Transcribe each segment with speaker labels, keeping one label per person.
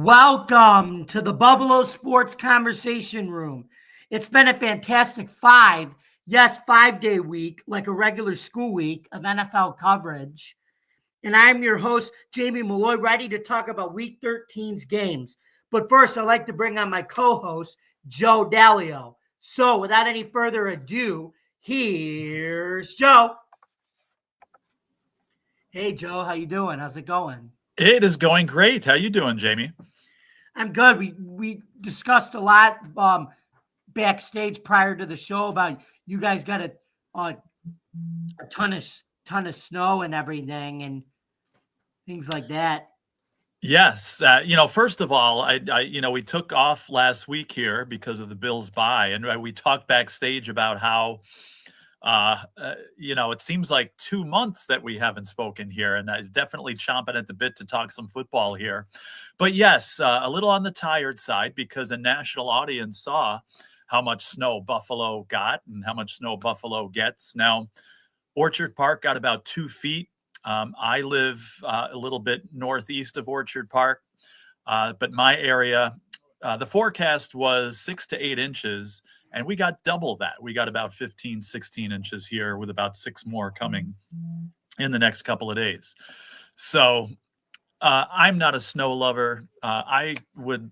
Speaker 1: Welcome to the Buffalo Sports Conversation Room. It's been a fantastic 5-day week, like a regular school week of NFL coverage. And I'm your host, Jamie Malloy, ready to talk about Week 13's games. But first, I'd like to bring on my co-host, Joe Dalio. So without any further ado, here's Joe. Hey, Joe, how you doing? How's it going?
Speaker 2: It is going great. How you doing, Jamie?
Speaker 1: I'm good. We discussed a lot backstage prior to the show about you guys got a ton of snow and everything and things like that.
Speaker 2: Yes. First of all, we took off last week here because of the Bills bye, and we talked backstage about how, it seems like 2 months that we haven't spoken here, and I'm definitely chomping at the bit to talk some football here. But yes, a little on the tired side because a national audience saw how much snow Buffalo got and how much snow Buffalo gets. Now, Orchard Park got about 2 feet. I live a little bit northeast of Orchard Park, but my area, the forecast was 6 to 8 inches, and we got double that. We got about 15, 16 inches here with about 6 more coming in the next couple of days. So I'm not a snow lover. I would,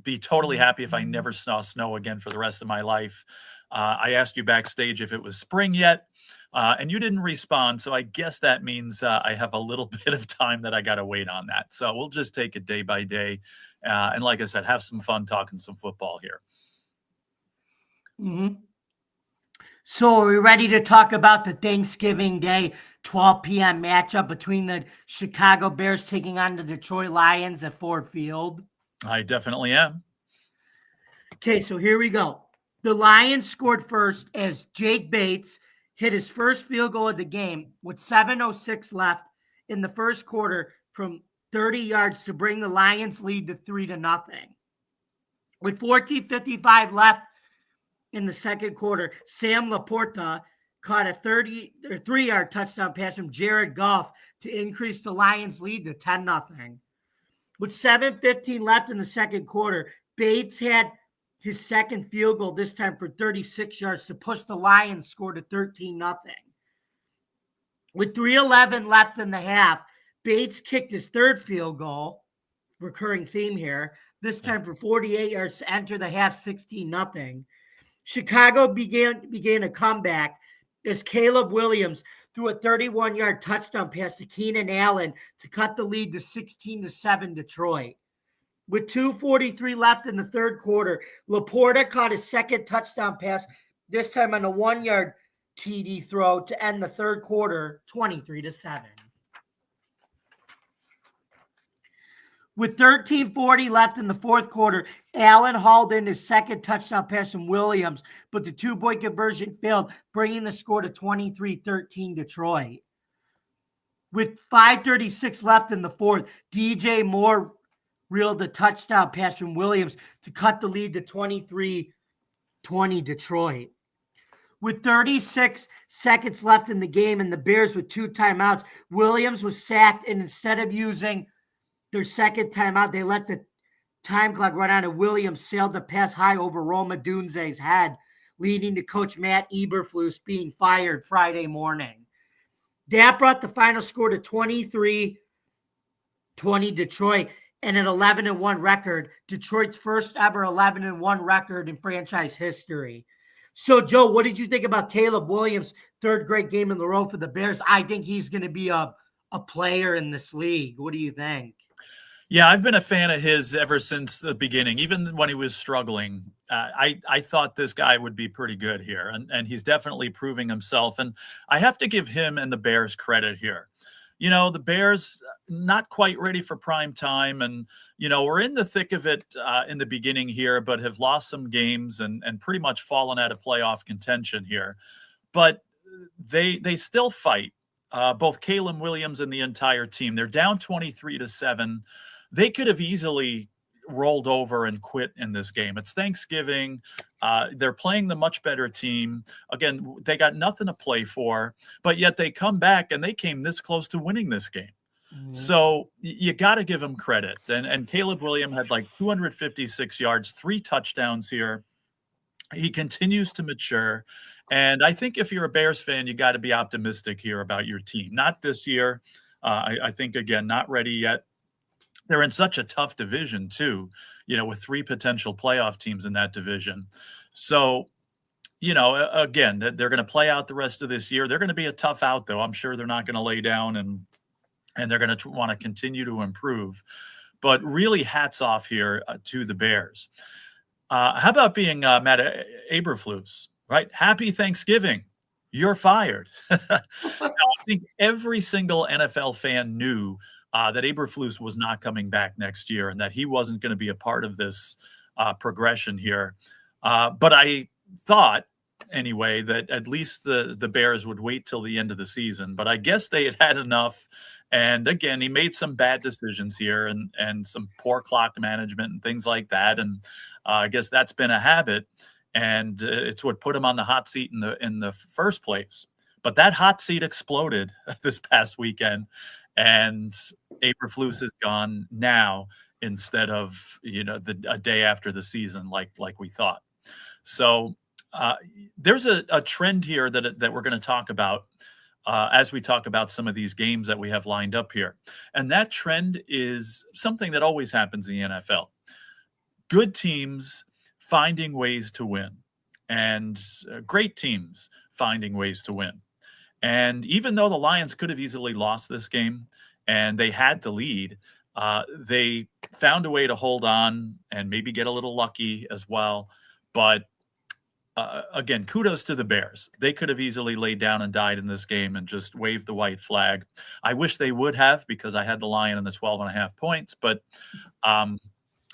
Speaker 2: be totally happy if I never saw snow again for the rest of my life. I asked you backstage if it was spring yet, and you didn't respond. So I guess that means I have a little bit of time that I got to wait on that. So we'll just take it day by day. And like I said, have some fun talking some football here.
Speaker 1: Mm-hmm. So are we ready to talk about the Thanksgiving Day 12 p.m. matchup between the Chicago Bears taking on the Detroit Lions at Ford Field?
Speaker 2: I definitely am.
Speaker 1: Okay, so here we go. The Lions scored first as Jake Bates hit his first field goal of the game with 7:06 left in the first quarter from 30 yards to bring the Lions lead to 3-0. With 14:55 left in the second quarter, Sam Laporta caught a 3-yard touchdown pass from Jared Goff to increase the Lions lead to 10-0. With 7:15 left in the second quarter, Bates had his second field goal, this time for 36 yards, to push the Lions score to 13-0. With 3:11 left in the half, Bates kicked his third field goal, recurring theme here, this time for 48 yards to enter the half 16-0. Chicago began a comeback as Caleb Williams threw a 31-yard touchdown pass to Keenan Allen to cut the lead to 16-7 Detroit. With 2:43 left in the third quarter, Laporta caught his second touchdown pass, this time on a 1-yard TD throw to end the third quarter 23-7. With 13:40 left in the fourth quarter, Allen hauled in his second touchdown pass from Williams, but the 2-point conversion failed, bringing the score to 23-13 Detroit. With 5:36 left in the fourth, DJ Moore reeled a touchdown pass from Williams to cut the lead to 23-20 Detroit. With 36 seconds left in the game and the Bears with 2 timeouts, Williams was sacked, and instead of using their second timeout, they let the time clock run out, and Williams sailed the pass high over Roma Dunze's head, leading to Coach Matt Eberflus being fired Friday morning. That brought the final score to 23-20 Detroit and an 11-1 record, Detroit's first ever 11-1 record in franchise history. So, Joe, what did you think about Caleb Williams' third great game in a row for the Bears? I think he's going to be a player in this league. What do you think?
Speaker 2: Yeah, I've been a fan of his ever since the beginning, even when he was struggling. I thought this guy would be pretty good here, and he's definitely proving himself. And I have to give him and the Bears credit here. The Bears not quite ready for prime time, and we're in the thick of it in the beginning here, but have lost some games and pretty much fallen out of playoff contention here. But they still fight. Both Caleb Williams and the entire team. They're down 23-7. They could have easily rolled over and quit in this game. It's Thanksgiving. They're playing the much better team. Again, they got nothing to play for, but yet they come back and they came this close to winning this game.
Speaker 1: Mhm.
Speaker 2: So you got to give him credit. And Caleb Williams had like 256 yards, 3 touchdowns here. He continues to mature. And I think if you're a Bears fan, you got to be optimistic here about your team. Not this year. I think, again, not ready yet. They're in such a tough division, too, with 3 potential playoff teams in that division. So, again, they're going to play out the rest of this year. They're going to be a tough out, though. I'm sure they're not going to lay down, and they're going to want to continue to improve. But really, hats off here to the Bears. How about being Matt Eberflus, right? Happy Thanksgiving. You're fired. Now, I think every single NFL fan knew that Eberflus was not coming back next year and that he wasn't going to be a part of this progression here. But I thought, anyway, that at least the Bears would wait till the end of the season. But I guess they had had enough. And again, he made some bad decisions here and some poor clock management and things like that. And I guess that's been a habit, and it's what put him on the hot seat in the first place. But that hot seat exploded this past weekend, and Eberflus is gone now instead of a day after the season, like we thought. So there's a trend here that we're going to talk about as we talk about some of these games that we have lined up here, and that trend is something that always happens in the NFL. Good teams finding ways to win, and great teams finding ways to win. And even though the Lions could have easily lost this game and they had the lead, they found a way to hold on and maybe get a little lucky as well. But again, kudos to the Bears. They could have easily laid down and died in this game and just waved the white flag. I wish they would have, because I had the Lion in the 12.5 points, but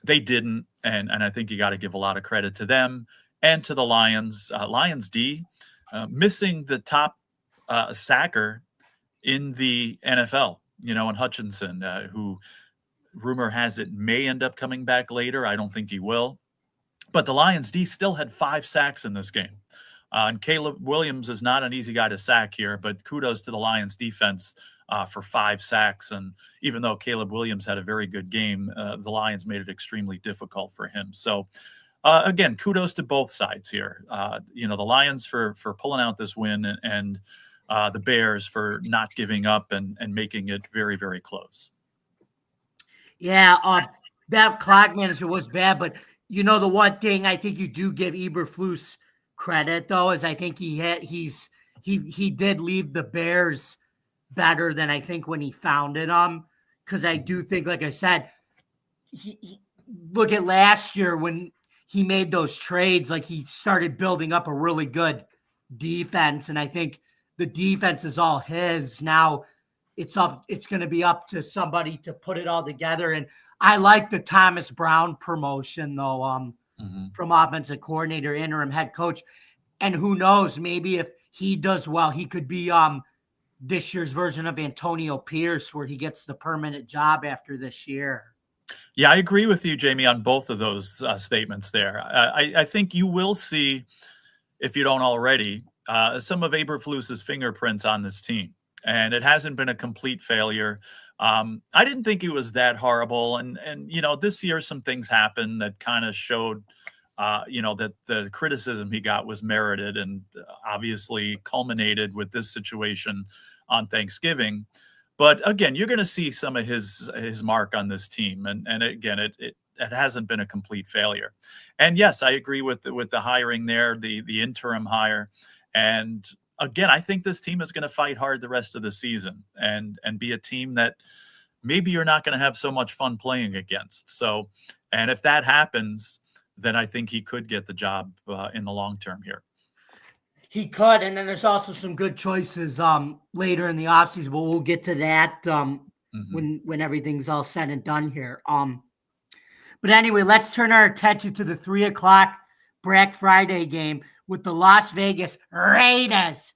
Speaker 2: they didn't. And I think you got to give a lot of credit to them and to the Lions. Lions D missing the top sacker in the NFL, in Hutchinson, who rumor has it may end up coming back later. I don't think he will. But the Lions D still had 5 sacks in this game. And Caleb Williams is not an easy guy to sack here, but kudos to the Lions defense for 5 sacks. And even though Caleb Williams had a very good game, the Lions made it extremely difficult for him. So again, kudos to both sides here. The Lions for pulling out this win, and the Bears for not giving up and making it very, very close.
Speaker 1: Yeah, that clock management was bad, but the one thing I think you do give Eberflus credit, though, is I think he did leave the Bears better than I think when he founded them. Because I do think, like I said, he look at last year when he made those trades, like he started building up a really good defense, and I think the defense is all his now. It's going to be up to somebody to put it all together. And I like the Thomas Brown promotion, though, from offensive coordinator, interim head coach. And who knows, maybe if he does well, he could be this year's version of Antonio Pierce, where he gets the permanent job after this year.
Speaker 2: Yeah, I agree with you, Jamie, on both of those statements there. I think you will see, if you don't already, some of Eberflus's fingerprints on this team. And it hasn't been a complete failure. I didn't think he was that horrible. And this year some things happened that kind of showed, that the criticism he got was merited, and obviously culminated with this situation on Thanksgiving. But again, you're going to see some of his mark on this team. And again, it hasn't been a complete failure. And yes, I agree with the hiring there, the interim hire. And again, I think this team is going to fight hard the rest of the season and be a team that maybe you're not going to have so much fun playing against. So, and if that happens, then I think he could get the job in the long term here.
Speaker 1: He could, and then there's also some good choices later in the offseason, but we'll get to that when everything's all said and done here. But anyway, let's turn our attention to the 3:00 Black Friday game with the Las Vegas Raiders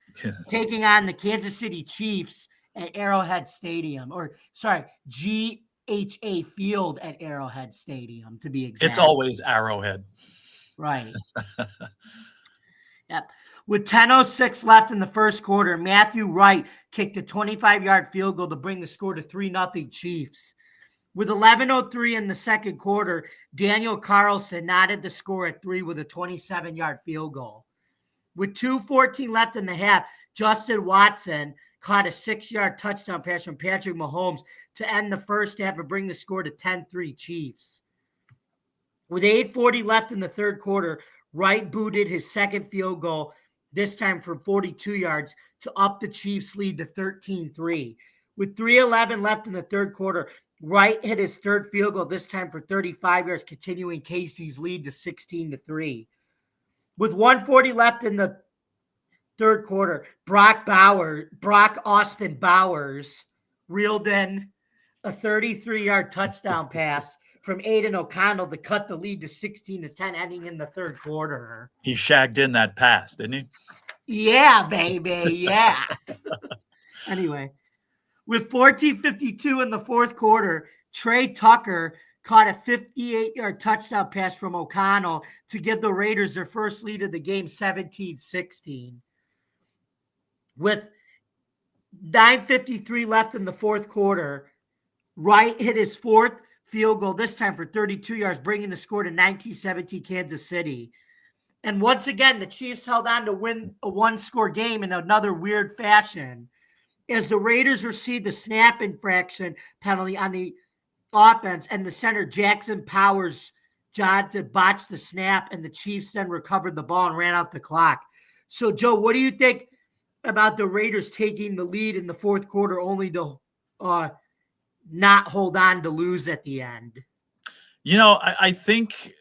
Speaker 1: taking on the Kansas City Chiefs at Arrowhead Stadium, GHA Field at Arrowhead Stadium, to be exact.
Speaker 2: It's always Arrowhead.
Speaker 1: Right. Yep. With 10:06 left in the first quarter, Matthew Wright kicked a 25-yard field goal to bring the score to 3-0 Chiefs. With 11:03 in the second quarter, Daniel Carlson knotted the score at 3 with a 27-yard field goal. With 2:14 left in the half, Justin Watson caught a 6-yard touchdown pass from Patrick Mahomes to end the first half and bring the score to 10-3 Chiefs. With 8:40 left in the third quarter, Wright booted his second field goal, this time from 42 yards, to up the Chiefs' lead to 13-3. With 3:11 left in the third quarter, Wright hit his third field goal, this time for 35 yards, continuing Casey's lead to 16-3. With 1:40 left in the third quarter, Brock Austin Bowers reeled in a 33-yard touchdown pass from Aiden O'Connell to cut the lead to 16-10, ending in the third quarter.
Speaker 2: He shagged in that pass, didn't he?
Speaker 1: Yeah, baby. Yeah. Anyway, with 14:52 in the fourth quarter, Trey Tucker caught a 58-yard touchdown pass from O'Connell to give the Raiders their first lead of the game, 17-16. With 9:53 left in the fourth quarter, Wright hit his fourth field goal, this time for 32 yards, bringing the score to 19-17 Kansas City. And once again, the Chiefs held on to win a one-score game in another weird fashion, as the Raiders received a snap infraction penalty on the offense, and the center Jackson Powers Johnson botched the snap, and the Chiefs then recovered the ball and ran out the clock. So, Joe, what do you think about the Raiders taking the lead in the fourth quarter only to not hold on to lose at the end?
Speaker 2: I think,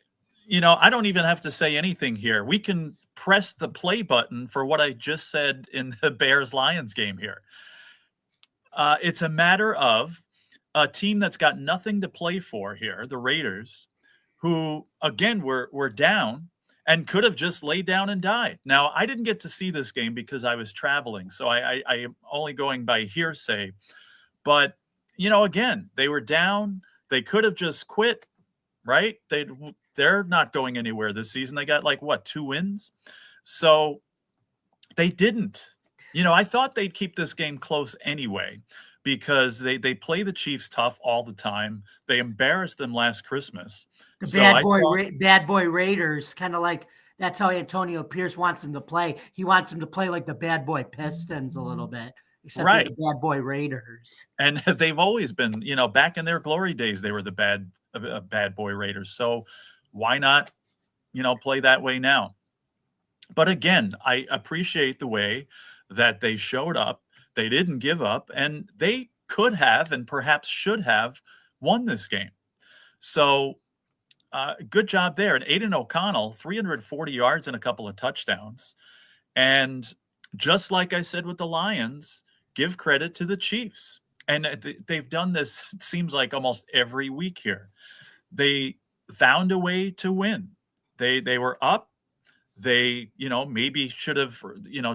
Speaker 2: I don't even have to say anything here. We can press the play button for what I just said in the Bears-Lions game here. It's a matter of a team that's got nothing to play for here, the Raiders, who, again, were down and could have just laid down and died. Now, I didn't get to see this game because I was traveling, so I am only going by hearsay. But, again, they were down. They could have just quit, right? They're not going anywhere this season. They got, 2 wins? So they didn't. I thought they'd keep this game close anyway, because they play the Chiefs tough all the time. They embarrassed them last Christmas.
Speaker 1: The bad boy Raiders, kind of like that's how Antonio Pierce wants them to play. He wants them to play like the bad boy Pistons a little bit, except for the bad boy Raiders.
Speaker 2: And they've always been, back in their glory days, they were the bad boy Raiders. So why not, play that way now? But again, I appreciate the way that they showed up. They didn't give up, and they could have and perhaps should have won this game. So good job there. And Aiden O'Connell, 340 yards and a couple of touchdowns. And just like I said with the Lions, give credit to the Chiefs. And they've done this, it seems like, almost every week here. They found a way to win. They were up. They, maybe should have,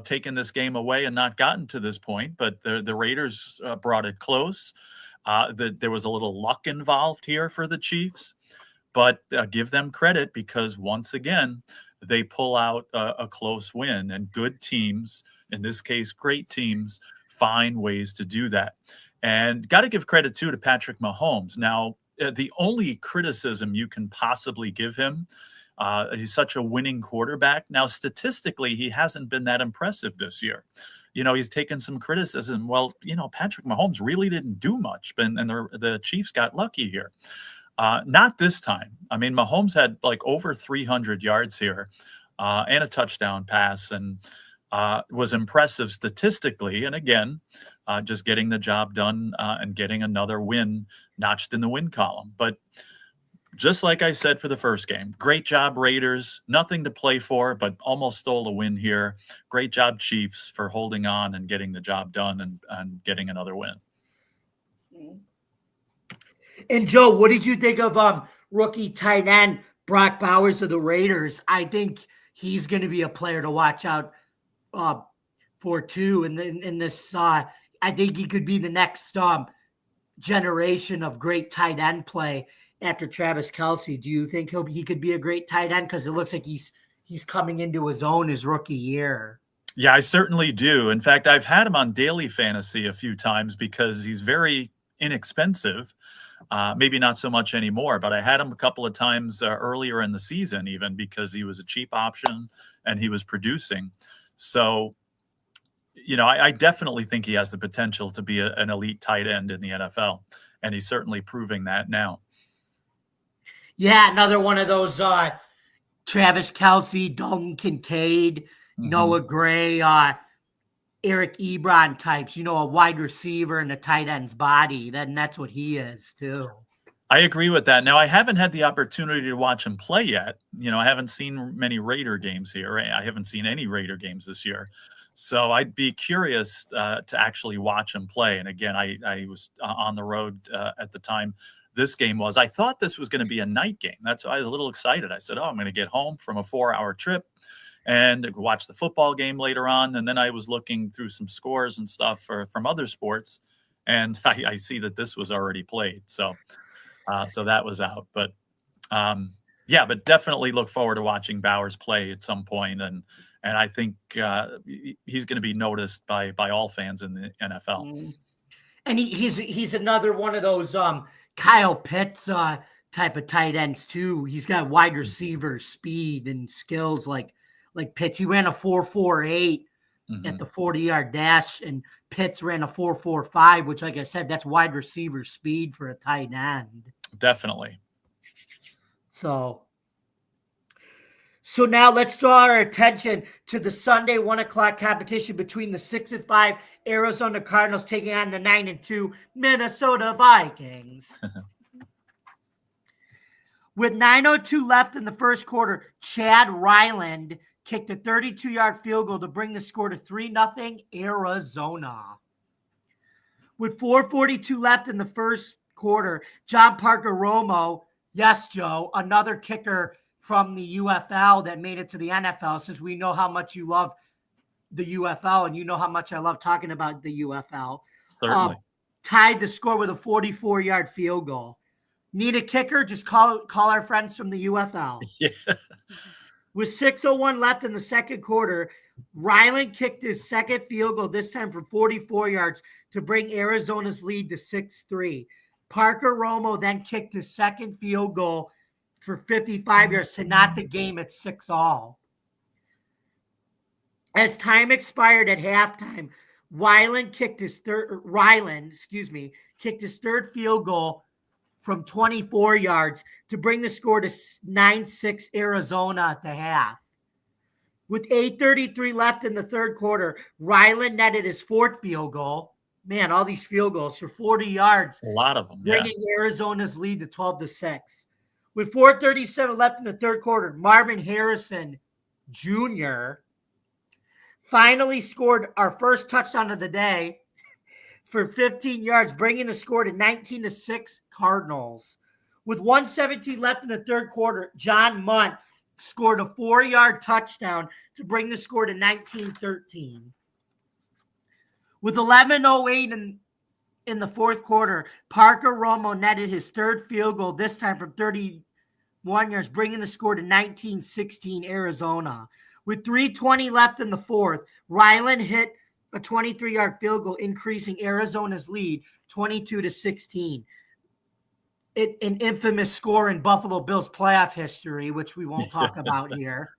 Speaker 2: taken this game away and not gotten to this point, but the Raiders brought it close. There was a little luck involved here for the Chiefs, but give them credit, because once again, they pull out a close win, and good teams, in this case, great teams, find ways to do that. And got to give credit too to Patrick Mahomes. Now, the only criticism you can possibly give him, he's such a winning quarterback. Now, statistically, he hasn't been that impressive this year. He's taken some criticism. Well, Patrick Mahomes really didn't do much, and the Chiefs got lucky here. Not this time. I mean, Mahomes had over 300 yards here and a touchdown pass, and was impressive statistically. And again, just getting the job done and getting another win notched in the win column. But just like I said for the first game, great job, Raiders. Nothing to play for, but almost stole a win here. Great job, Chiefs, for holding on and getting the job done and getting another win.
Speaker 1: And Joe, what did you think of rookie tight end Brock Bowers of the Raiders? I think he's going to be a player to watch out for too. In this, I think he could be the next generation of great tight end play after Travis Kelce. Do you think he could be a great tight end? Because it looks like he's he's coming into his own his rookie year.
Speaker 2: Yeah, I certainly do. In fact, I've had him on daily fantasy a few times because he's very inexpensive. Maybe not so much anymore, but I had him a couple of times earlier in the season, even because he was a cheap option and he was producing. So, I definitely think he has the potential to be an elite tight end in the NFL, and he's certainly proving that now.
Speaker 1: Yeah, another one of those Travis Kelce, Dalton Kincaid, Noah Gray, Eric Ebron types, a wide receiver in the tight end's body. Then that's what he is too.
Speaker 2: I agree with that. Now, I haven't had the opportunity to watch him play yet. I haven't seen many Raider games here. I haven't seen any Raider games this year. So I'd be curious to actually watch him play. And again, I was on the road at the time this game was. I thought this was going to be a night game. That's why I was a little excited. I said, I'm going to get home from a 4-hour trip and watch the football game later on. And then I was looking through some scores and stuff from other sports, and I see that this was already played. So that was out. But but definitely look forward to watching Bowers play at some point. And I think he's going to be noticed by all fans in the NFL.
Speaker 1: And he's another one of those Kyle Pitts type of tight ends too. He's got wide receiver speed and skills like Pitts. He ran a 4.48 at the 40-yard dash, and Pitts ran a 4.45, which, like I said, that's wide receiver speed for a tight end.
Speaker 2: Definitely.
Speaker 1: So now let's draw our attention to the Sunday 1:00 competition between the 6-5 Arizona Cardinals taking on the 9-2 Minnesota Vikings. With 9:02 left in the first quarter, Chad Ryland kicked a 32-yard field goal to bring the score to 3-0 Arizona. With 4:42 left in the first quarter, John Parker Romo, yes, Joe, another kicker from the UFL that made it to the NFL, since we know how much you love the UFL and you know how much I love talking about the UFL.
Speaker 2: Certainly.
Speaker 1: Tied the score with a 44-yard field goal. Need a kicker? Just call our friends from the UFL.
Speaker 2: Yeah.
Speaker 1: With 6:01 left in the second quarter, Ryland kicked his second field goal, this time from 44 yards, to bring Arizona's lead to 6-3. Parker Romo then kicked his second field goal for 55 yards to knot the game at 6-all. As time expired at halftime, Ryland kicked his third field goal from 24 yards to bring the score to 9-6 Arizona at the half. With 8:33 left in the third quarter, Ryland netted his fourth field goal. Man, all these field goals for 40 yards.
Speaker 2: A lot of them,
Speaker 1: bringing Arizona's lead to 12-6. With 4:37 left in the third quarter, Marvin Harrison Jr. finally scored our first touchdown of the day for 15 yards, bringing the score to 19-6 Cardinals. With 1:17 left in the third quarter, John Munt scored a 4-yard touchdown to bring the score to 19-13. With 11:08 in the fourth quarter, Parker Romo netted his third field goal, this time from 31 yards, bringing the score to 19-16 Arizona. With 3:20 left in the fourth, Ryland hit a 23-yard field goal, increasing Arizona's lead 22-16. An infamous score in Buffalo Bills playoff history, which we won't talk about here.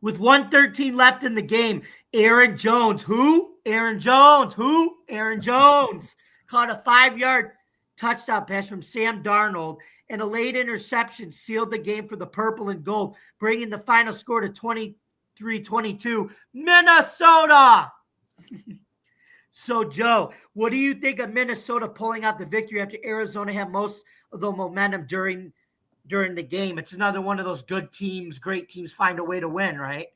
Speaker 1: With 1:13 left in the game, Aaron Jones caught a 5-yard touchdown pass from Sam Darnold, and a late interception sealed the game for the purple and gold, bringing the final score to 23-22 Minnesota. So, Joe, what do you think of Minnesota pulling out the victory after Arizona had most of the momentum during the game? It's another one of those good teams, great teams find a way to win, right?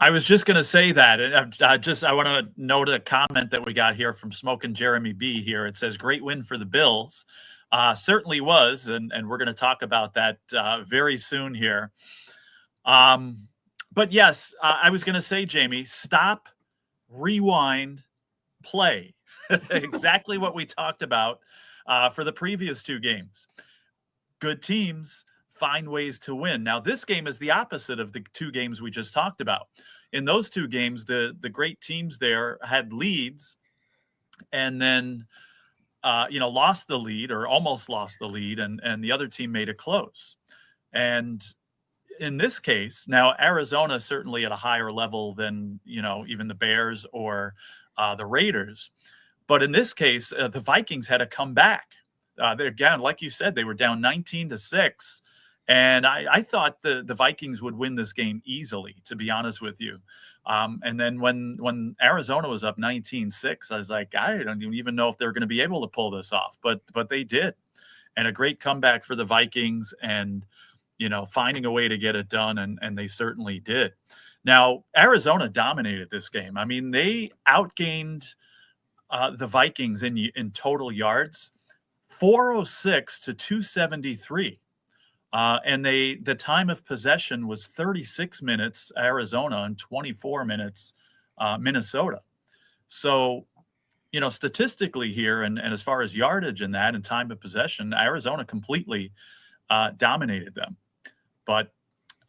Speaker 2: I was just going to say that. I want to note a comment that we got here from Smokin' Jeremy B here. It says, great win for the Bills. Certainly was, and we're going to talk about that very soon here. But yes, I was going to say, Jamie, stop, rewind, play. Exactly what we talked about for the previous two games. Good teams find ways to win. Now, this game is the opposite of the two games we just talked about. In those two games, the great teams there had leads and then lost the lead or almost lost the lead, and the other team made it close. And in this case, now Arizona certainly at a higher level than even the Bears or the Raiders, but in this case, the Vikings had to come back. Again, like you said, they were down 19-6, and I thought the Vikings would win this game easily, to be honest with you. And then when Arizona was up 19-6, I was like, I don't even know if they're going to be able to pull this off, but they did, and a great comeback for the Vikings, and finding a way to get it done, and they certainly did. Now, Arizona dominated this game. I mean, they outgained the Vikings in total yards, 406 to 273. And the time of possession was 36 minutes, Arizona, and 24 minutes, Minnesota. So, statistically here, and as far as yardage and that and time of possession, Arizona completely dominated them. But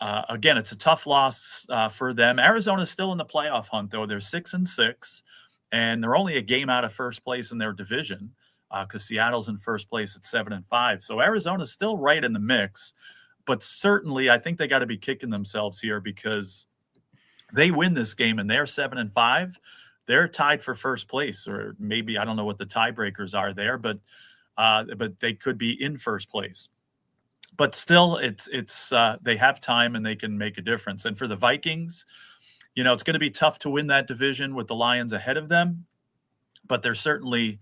Speaker 2: again, it's a tough loss for them. Arizona's still in the playoff hunt, though. They're 6-6, and they're only a game out of first place in their division, because Seattle's in first place at 7-5. So Arizona's still right in the mix, but certainly I think they got to be kicking themselves here, because they win this game and they're 7-5. They're tied for first place, or maybe I don't know what the tiebreakers are there, but they could be in first place. But still, it's they have time and they can make a difference. And for the Vikings, it's going to be tough to win that division with the Lions ahead of them, but they're certainly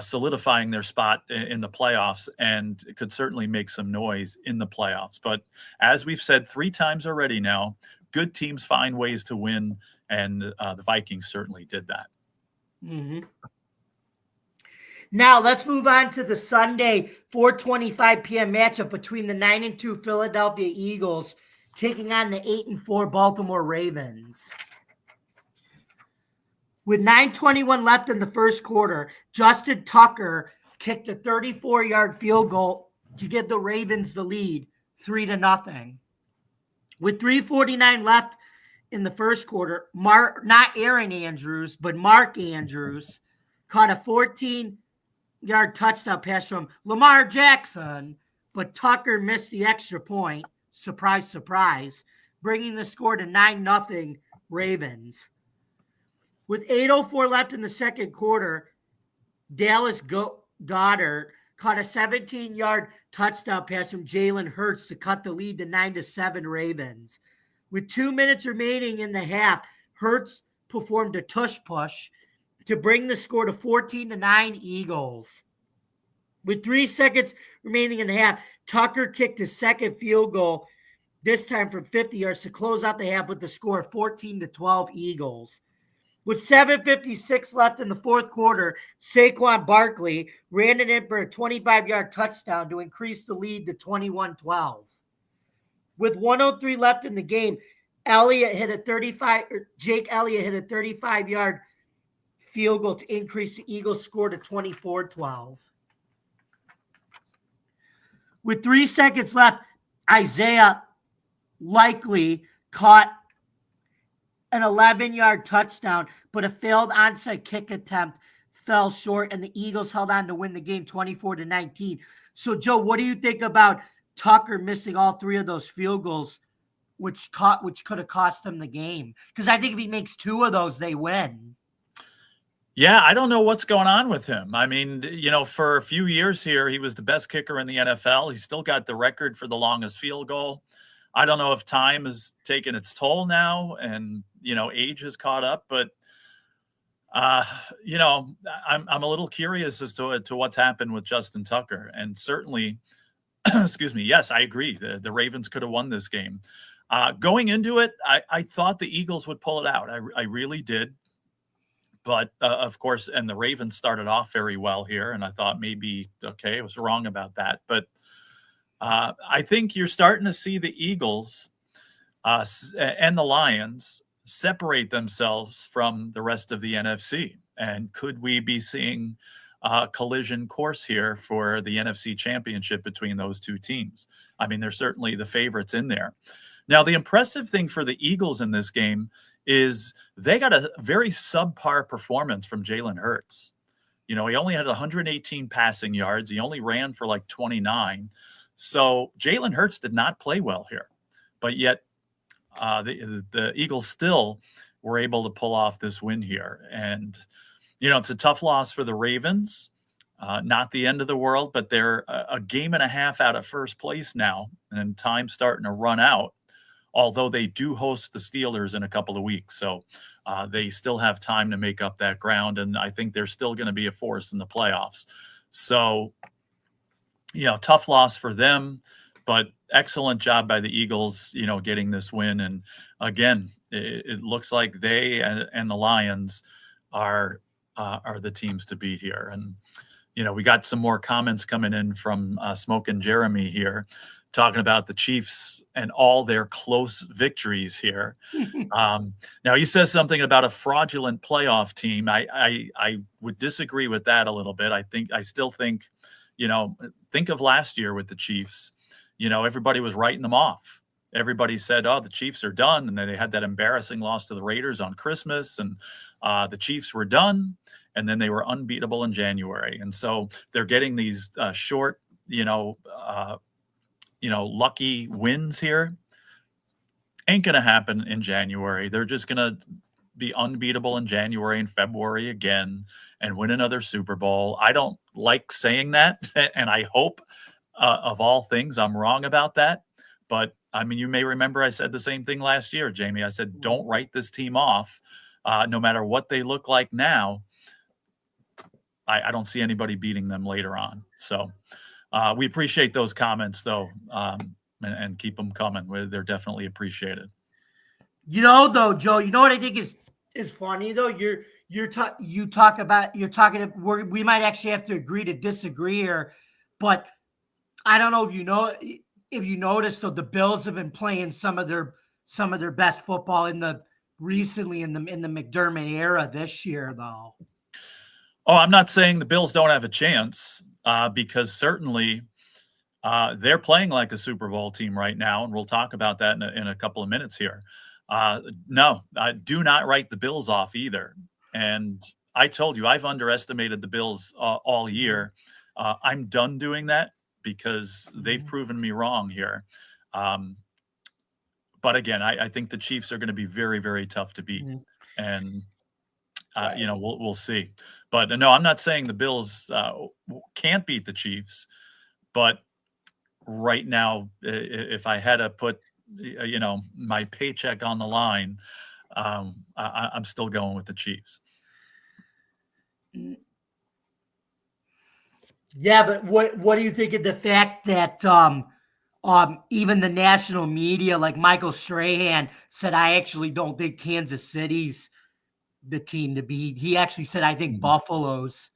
Speaker 2: solidifying their spot in the playoffs, and it could certainly make some noise in the playoffs. But as we've said 3 times already now, good teams find ways to win, and the Vikings certainly did that.
Speaker 1: Mm-hmm. Now let's move on to the Sunday 4:25 p.m. matchup between the 9-2 Philadelphia Eagles taking on the 8-4 Baltimore Ravens. With 9:21 left in the first quarter, Justin Tucker kicked a 34-yard field goal to give the Ravens the lead, 3-0. With 3:49 left in the first quarter, not Aaron Andrews, but Mark Andrews caught a 14-yard touchdown pass from Lamar Jackson, but Tucker missed the extra point. Surprise, surprise, bringing the score to 9-0 Ravens. With 8:04 left in the second quarter, Dallas Goedert caught a 17-yard touchdown pass from Jalen Hurts to cut the lead to 9-7 Ravens. With 2 minutes remaining in the half, Hurts performed a tush push to bring the score to 14-9 Eagles. With 3 seconds remaining in the half, Tucker kicked his second field goal, this time from 50 yards, to close out the half with the score of 14-12 Eagles. With 7:56 left in the fourth quarter, Saquon Barkley ran it in for a 25-yard touchdown to increase the lead to 21-12. With 1:03 left in the game, Jake Elliott hit a 35-yard field goal to increase the Eagles' score to 24-12. With 3 seconds left, Isaiah Likely caught an 11-yard touchdown, but a failed onside kick attempt fell short, and the Eagles held on to win the game 24-19. So, Joe, what do you think about Tucker missing all 3 of those field goals, which could have cost them the game? Because I think if he makes 2 of those, they win.
Speaker 2: Yeah, I don't know what's going on with him. I mean, for a few years here, he was the best kicker in the NFL. He's still got the record for the longest field goal. I don't know if time has taken its toll now and, age has caught up, but, I'm a little curious as to what's happened with Justin Tucker. And certainly, excuse me, yes, I agree. The Ravens could have won this game. Going into it, I thought the Eagles would pull it out. I really did. But, of course, and the Ravens started off very well here, and I thought maybe, okay, I was wrong about that. But I think you're starting to see the Eagles and the Lions separate themselves from the rest of the NFC. And could we be seeing collision course here for the NFC Championship between those two teams. I mean, they're certainly the favorites in there. Now, the impressive thing for the Eagles in this game is they got a very subpar performance from Jalen Hurts. He only had 118 passing yards. He only ran for like 29. So Jalen Hurts did not play well here. But yet the Eagles still were able to pull off this win here. And, it's a tough loss for the Ravens. Not the end of the world, but they're a game and a half out of first place now, and time's starting to run out, although they do host the Steelers in a couple of weeks. So they still have time to make up that ground, and I think they're still going to be a force in the playoffs. So, tough loss for them, but excellent job by the Eagles, getting this win. And again, it looks like they and the Lions are the teams to beat here. And, we got some more comments coming in from Smoke and Jeremy here, talking about the Chiefs and all their close victories here. Now he says something about a fraudulent playoff team. I would disagree with that a little bit. I still think, think of last year with the Chiefs. Everybody was writing them off. Everybody said, oh, the Chiefs are done. And then they had that embarrassing loss to the Raiders on Christmas, and the Chiefs were done. And then they were unbeatable in January. And so they're getting these short, lucky wins here. Ain't going to happen in January. They're just going to be unbeatable in January and February again and win another Super Bowl. I don't like saying that, and I hope of all things I'm wrong about that. But, I mean, you may remember I said the same thing last year, Jamie. I said, don't write this team off. No matter what they look like now, I don't see anybody beating them later on. So we appreciate those comments, though, and keep them coming. They're definitely appreciated.
Speaker 1: Though, Joe, what I think is funny, though? We might actually have to agree to disagree here, but I don't know if you noticed, so the Bills have been playing some of their best football recently in the McDermott era this year, though.
Speaker 2: Oh, I'm not saying the Bills don't have a chance, because certainly they're playing like a Super Bowl team right now, and we'll talk about that in a couple of minutes here. No, do not write the Bills off either. And I told you, I've underestimated the Bills all year. I'm done doing that because they've proven me wrong here. But again, I think the Chiefs are going to be very, very tough to beat. And, we'll see. But no, I'm not saying the Bills can't beat the Chiefs. But right now, if I had to put, my paycheck on the line, I'm still going with the Chiefs.
Speaker 1: Yeah, but what do you think of the fact that even the national media, like Michael Strahan, said, I actually don't think Kansas City's the team to beat. He actually said, I think Buffalo's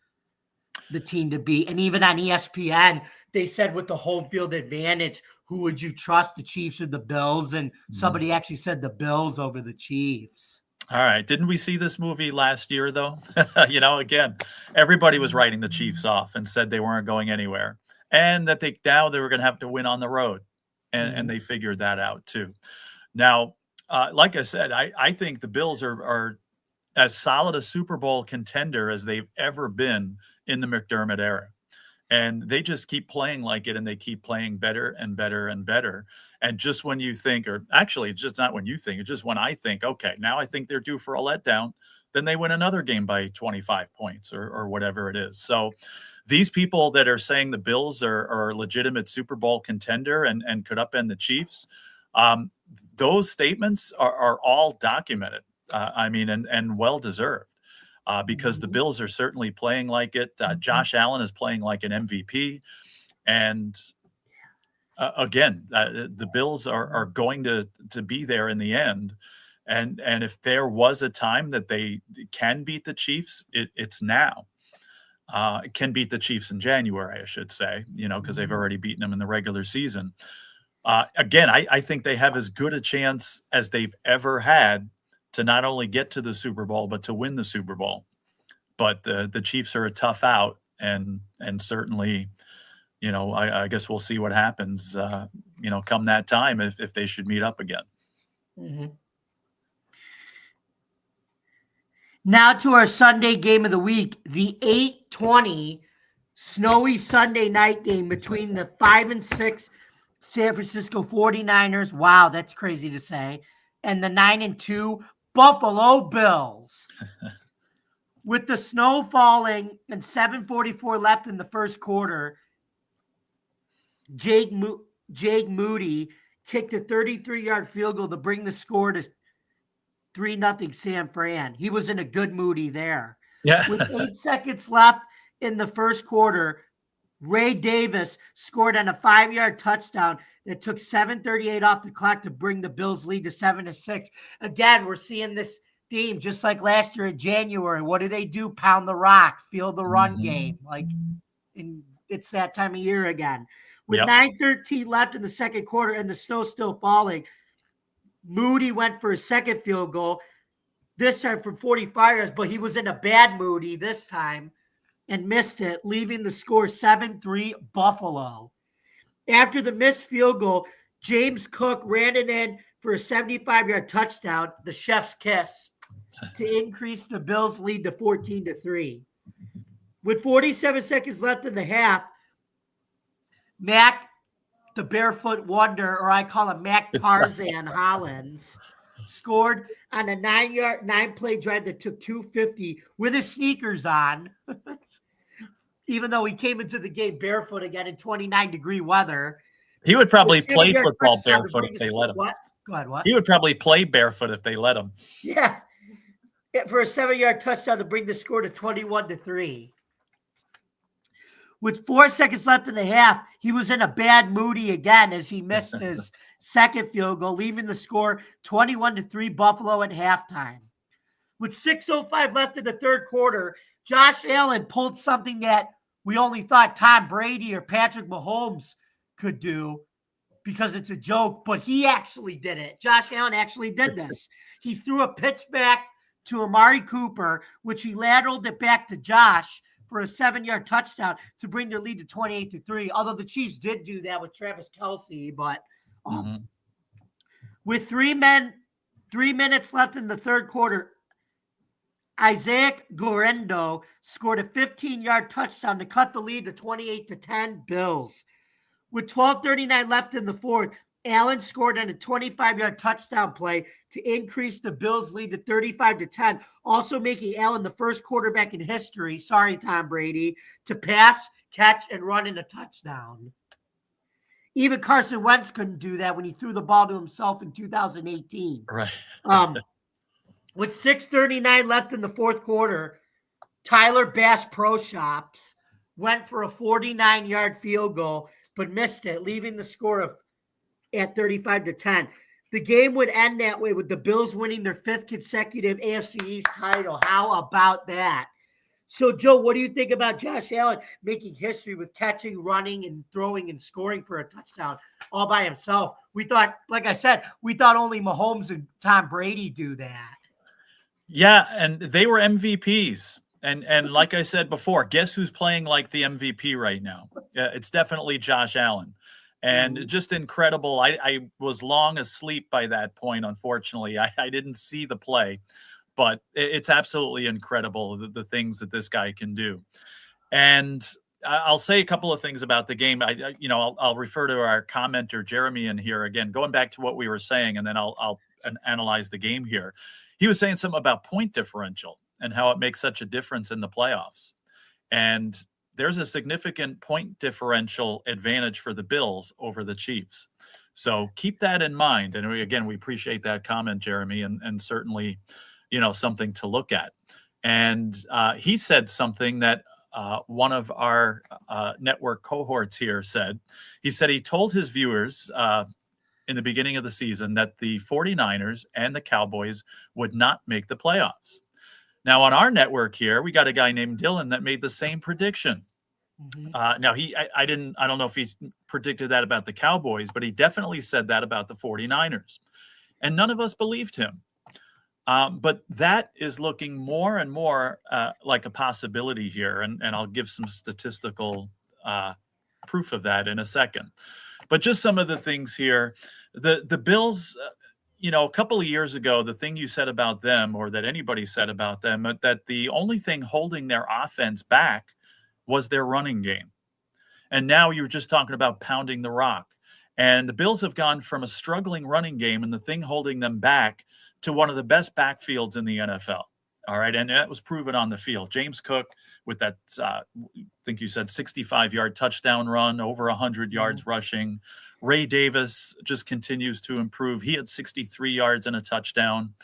Speaker 1: the team to beat. And even on ESPN, they said with the home field advantage, who would you trust, the Chiefs or the Bills? And somebody actually said the Bills over the Chiefs.
Speaker 2: All right. Didn't we see this movie last year, though? Again, everybody was writing the Chiefs off and said they weren't going anywhere, and that they were going to have to win on the road. And they figured that out, too. Now, like I said, I think the Bills are as solid a Super Bowl contender as they've ever been in the McDermott era. And they just keep playing like it, and they keep playing better and better and better. And just when you think, or actually, it's just not when you think, it's just when I think, okay, now I think they're due for a letdown, then they win another game by 25 points or whatever it is. So these people that are saying the Bills are a legitimate Super Bowl contender and could upend the Chiefs, those statements are all documented. And well-deserved. Because the Bills are certainly playing like it. Josh Allen is playing like an MVP. And again, the Bills are going to be there in the end. And if there was a time that they can beat the Chiefs, it's now. It can beat the Chiefs in January, I should say, because they've already beaten them in the regular season. Again, I think they have as good a chance as they've ever had to not only get to the Super Bowl, but to win the Super Bowl. But the Chiefs are a tough out, and certainly, I guess we'll see what happens, come that time if they should meet up again.
Speaker 1: Mm-hmm. Now to our Sunday game of the week, the 8:20 snowy Sunday night game between the 5-6 San Francisco 49ers. Wow, that's crazy to say. And the 9-2 Buffalo Bills. With the snow falling and 7:44 left in the first quarter, Jake Moody kicked a 33-yard field goal to bring the score to 3-0 San Fran. He was in a good moody there.
Speaker 2: Yeah.
Speaker 1: With 8 seconds left in the first quarter, Ray Davis scored on a 5-yard touchdown that took 7:38 off the clock to bring the Bills' lead to 7-6. Again, we're seeing this theme just like last year in January. What do? Pound the rock, field the run game. It's that time of year again. With 9:13 left in the second quarter and the snow still falling, Moody went for his second field goal, this time from 45 yards, but he was in a bad Moody this time and missed it, leaving the score 7-3 Buffalo. After the missed field goal, James Cook ran it in for a 75-yard touchdown, the chef's kiss, to increase the Bills' lead to 14-3. With 47 seconds left in the half, Mac, the barefoot wonder, or I call him Mac Tarzan Hollins, scored on a 9-play drive that took 250 with his sneakers on, even though he came into the game barefoot again in 29-degree weather.
Speaker 2: He would probably play football barefoot if they let him.
Speaker 1: What? Go ahead, what?
Speaker 2: He would probably play barefoot if they let him.
Speaker 1: Yeah. For a 7-yard touchdown to bring the score to 21-3. With 4 seconds left in the half, he was in a bad moody again as he missed his second field goal, leaving the score 21-3 Buffalo at halftime. With 6:05 left in the third quarter, Josh Allen pulled something that we only thought Tom Brady or Patrick Mahomes could do because it's a joke, but he actually did it. Josh Allen actually did this. He threw a pitch back to Amari Cooper, which he lateraled it back to Josh for a 7-yard touchdown to bring their lead to 28-3. Although the Chiefs did do that with Travis Kelce, but with 3 minutes left in the third quarter, Isaac Guerendo scored a 15-yard touchdown to cut the lead to 28-10 Bills. With 12:39 left in the fourth, Allen scored on a 25-yard touchdown play to increase the Bills' lead to 35-10, also making Allen the first quarterback in history, sorry, Tom Brady, to pass, catch, and run in a touchdown. Even Carson Wentz couldn't do that when he threw the ball to himself in 2018.
Speaker 2: Right.
Speaker 1: With 6:39 left in the fourth quarter, Tyler Bass Pro Shops went for a 49-yard field goal, but missed it, leaving the score at 35-10. The game would end that way with the Bills winning their 5th consecutive AFC East title. How about that? So, Joe, what do you think about Josh Allen making history with catching, running, and throwing and scoring for a touchdown all by himself? We thought, like I said, we thought only Mahomes and Tom Brady do that.
Speaker 2: Yeah, and they were MVPs. And like I said before, guess who's playing like the MVP right now? It's definitely Josh Allen. And just incredible. I was long asleep by that point, unfortunately. I didn't see the play, but it's absolutely incredible, the things that this guy can do. And I'll say a couple of things about the game. I'll refer to our commenter, Jeremy, in here again, going back to what we were saying, and then I'll analyze the game here. He was saying something about point differential and how it makes such a difference in the playoffs. And there's a significant point differential advantage for the Bills over the Chiefs. So keep that in mind. And we appreciate that comment, Jeremy, and certainly, something to look at. And he said something that one of our network cohorts here said. He said he told his viewers in the beginning of the season that the 49ers and the Cowboys would not make the playoffs. Now, on our network here, we got a guy named Dylan that made the same prediction. Now, I don't know if he's predicted that about the Cowboys, but he definitely said that about the 49ers. And none of us believed him. But that is looking more and more like a possibility here. And I'll give some statistical proof of that in a second. But just some of the things here. The Bills, a couple of years ago, the thing you said about them, or that anybody said about them, that the only thing holding their offense back was their running game. And now you're just talking about pounding the rock. And the Bills have gone from a struggling running game and the thing holding them back to one of the best backfields in the NFL. All right. And that was proven on the field. James Cook with that, I think you said 65-yard touchdown run, over 100 yards rushing. Ray Davis just continues to improve. He had 63 yards and a touchdown.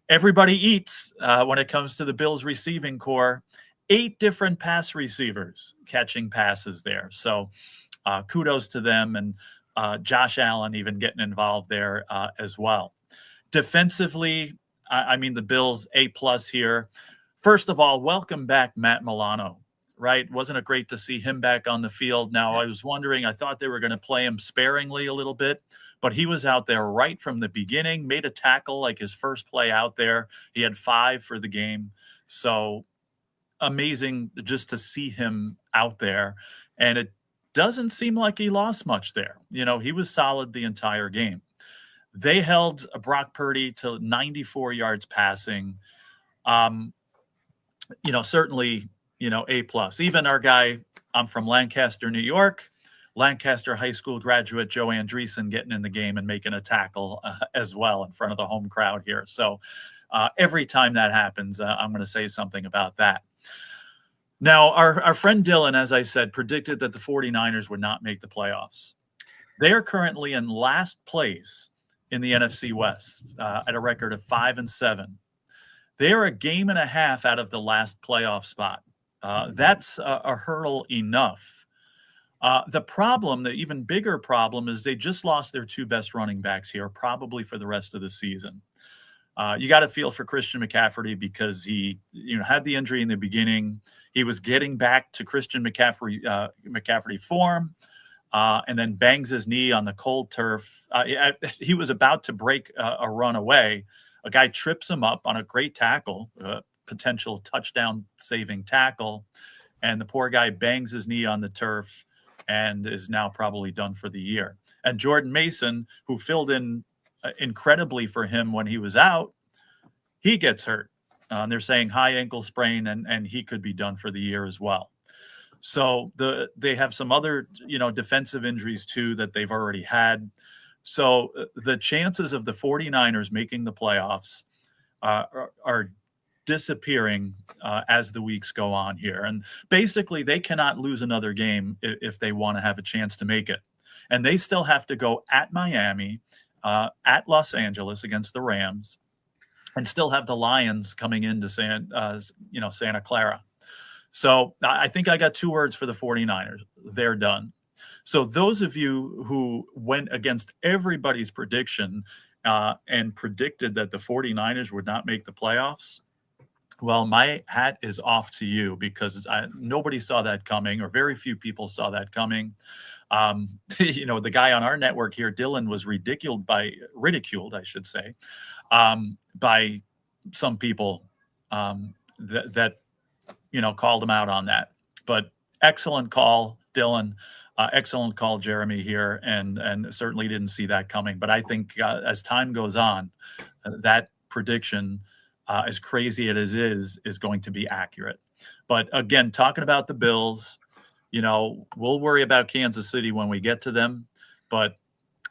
Speaker 2: Everybody eats when it comes to the Bills receiving core. 8 different pass receivers catching passes there. So kudos to them, and Josh Allen even getting involved there as well. Defensively, I mean, the Bills A+ here. First of all, welcome back Matt Milano, right? Wasn't it great to see him back on the field? Now, I was wondering, I thought they were going to play him sparingly a little bit, but he was out there right from the beginning, made a tackle like his first play out there. He had 5 for the game. So amazing just to see him out there. And it doesn't seem like he lost much there. He was solid the entire game. They held Brock Purdy to 94 yards passing. Certainly, A+. Even our guy, I'm from Lancaster, New York, Lancaster High School graduate Joe Andreessen getting in the game and making a tackle as well in front of the home crowd here. So every time that happens, I'm going to say something about that. Now, our friend Dylan, as I said, predicted that the 49ers would not make the playoffs. They are currently in last place in the NFC West at a record of 5-7. They are a game and a half out of the last playoff spot. That's a hurdle enough. The problem, the even bigger problem, is they just lost their 2 best running backs here, probably for the rest of the season. You got to feel for Christian McCaffrey because he, had the injury in the beginning. He was getting back to Christian McCaffrey form, and then bangs his knee on the cold turf. He was about to break a run away. A guy trips him up on a great tackle, potential touchdown saving tackle, and the poor guy bangs his knee on the turf and is now probably done for the year. And Jordan Mason, who filled in incredibly for him when he was out, he gets hurt. They're saying high ankle sprain, and he could be done for the year as well. So they have some other, defensive injuries too that they've already had. So the chances of the 49ers making the playoffs are disappearing as the weeks go on here. And basically they cannot lose another game if they want to have a chance to make it. And they still have to go at Miami, at Los Angeles against the Rams, and still have the Lions coming into Santa Clara. So I think I got 2 words for the 49ers. They're done. So those of you who went against everybody's prediction and predicted that the 49ers would not make the playoffs, well, my hat is off to you, because nobody saw that coming, or very few people saw that coming. The guy on our network here, Dylan, was ridiculed, I should say, by some people that called him out on that. But excellent call, Dylan. Excellent call, Jeremy, here, and certainly didn't see that coming. But I think as time goes on, that prediction, as crazy as it is going to be accurate. But again, talking about the Bills, we'll worry about Kansas City when we get to them. But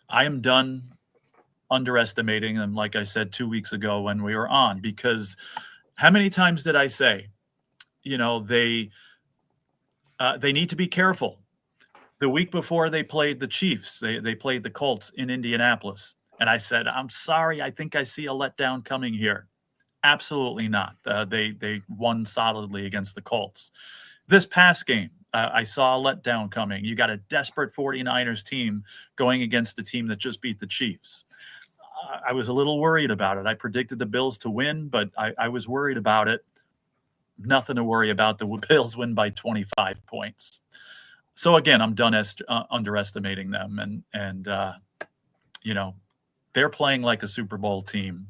Speaker 2: I am done underestimating them, like I said 2 weeks ago when we were on, because how many times did I say, they need to be careful? The week before they played the Chiefs, they played the Colts in Indianapolis. And I said, I'm sorry, I think I see a letdown coming here. Absolutely not. They won solidly against the Colts. This past game, I saw a letdown coming. You got a desperate 49ers team going against the team that just beat the Chiefs. I was a little worried about it. I predicted the Bills to win, but I was worried about it. Nothing to worry about. The Bills win by 25 points. So again, I'm done underestimating them, and they're playing like a Super Bowl team,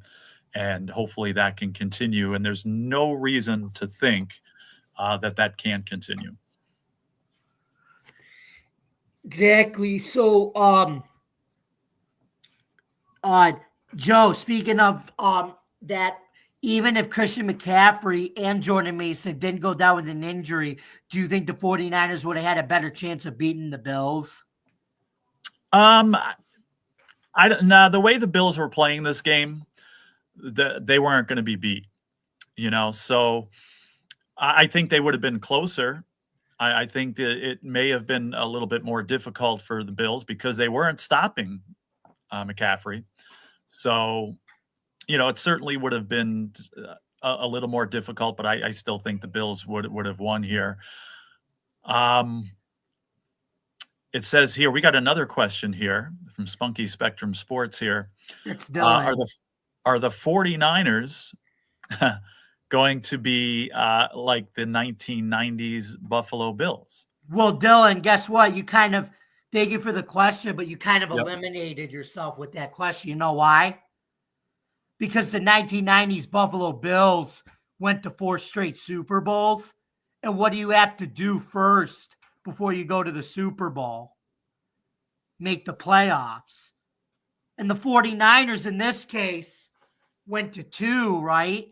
Speaker 2: and hopefully that can continue. And there's no reason to think that can't continue.
Speaker 1: Exactly. So, Joe, speaking of that, even if Christian McCaffrey and Jordan Mason didn't go down with an injury, do you think the 49ers would have had a better chance of beating the Bills?
Speaker 2: The way the Bills were playing this game, they weren't going to be beat, so I think they would have been closer. I think that it may have been a little bit more difficult for the Bills because they weren't stopping McCaffrey. So, it certainly would have been a little more difficult, but I still think the Bills would have won here. It says here, we got another question here from Spunky Spectrum Sports here.
Speaker 1: It's done.
Speaker 2: Are the 49ers going to be like the 1990s Buffalo Bills?
Speaker 1: Well, Dylan, guess what? Thank you for the question, but you kind of
Speaker 2: Yep.
Speaker 1: eliminated yourself with that question. You know why? Because the 1990s Buffalo Bills went to 4 straight Super Bowls. And what do you have to do first before you go to the Super Bowl? Make the playoffs. And the 49ers in this case went to 2, right?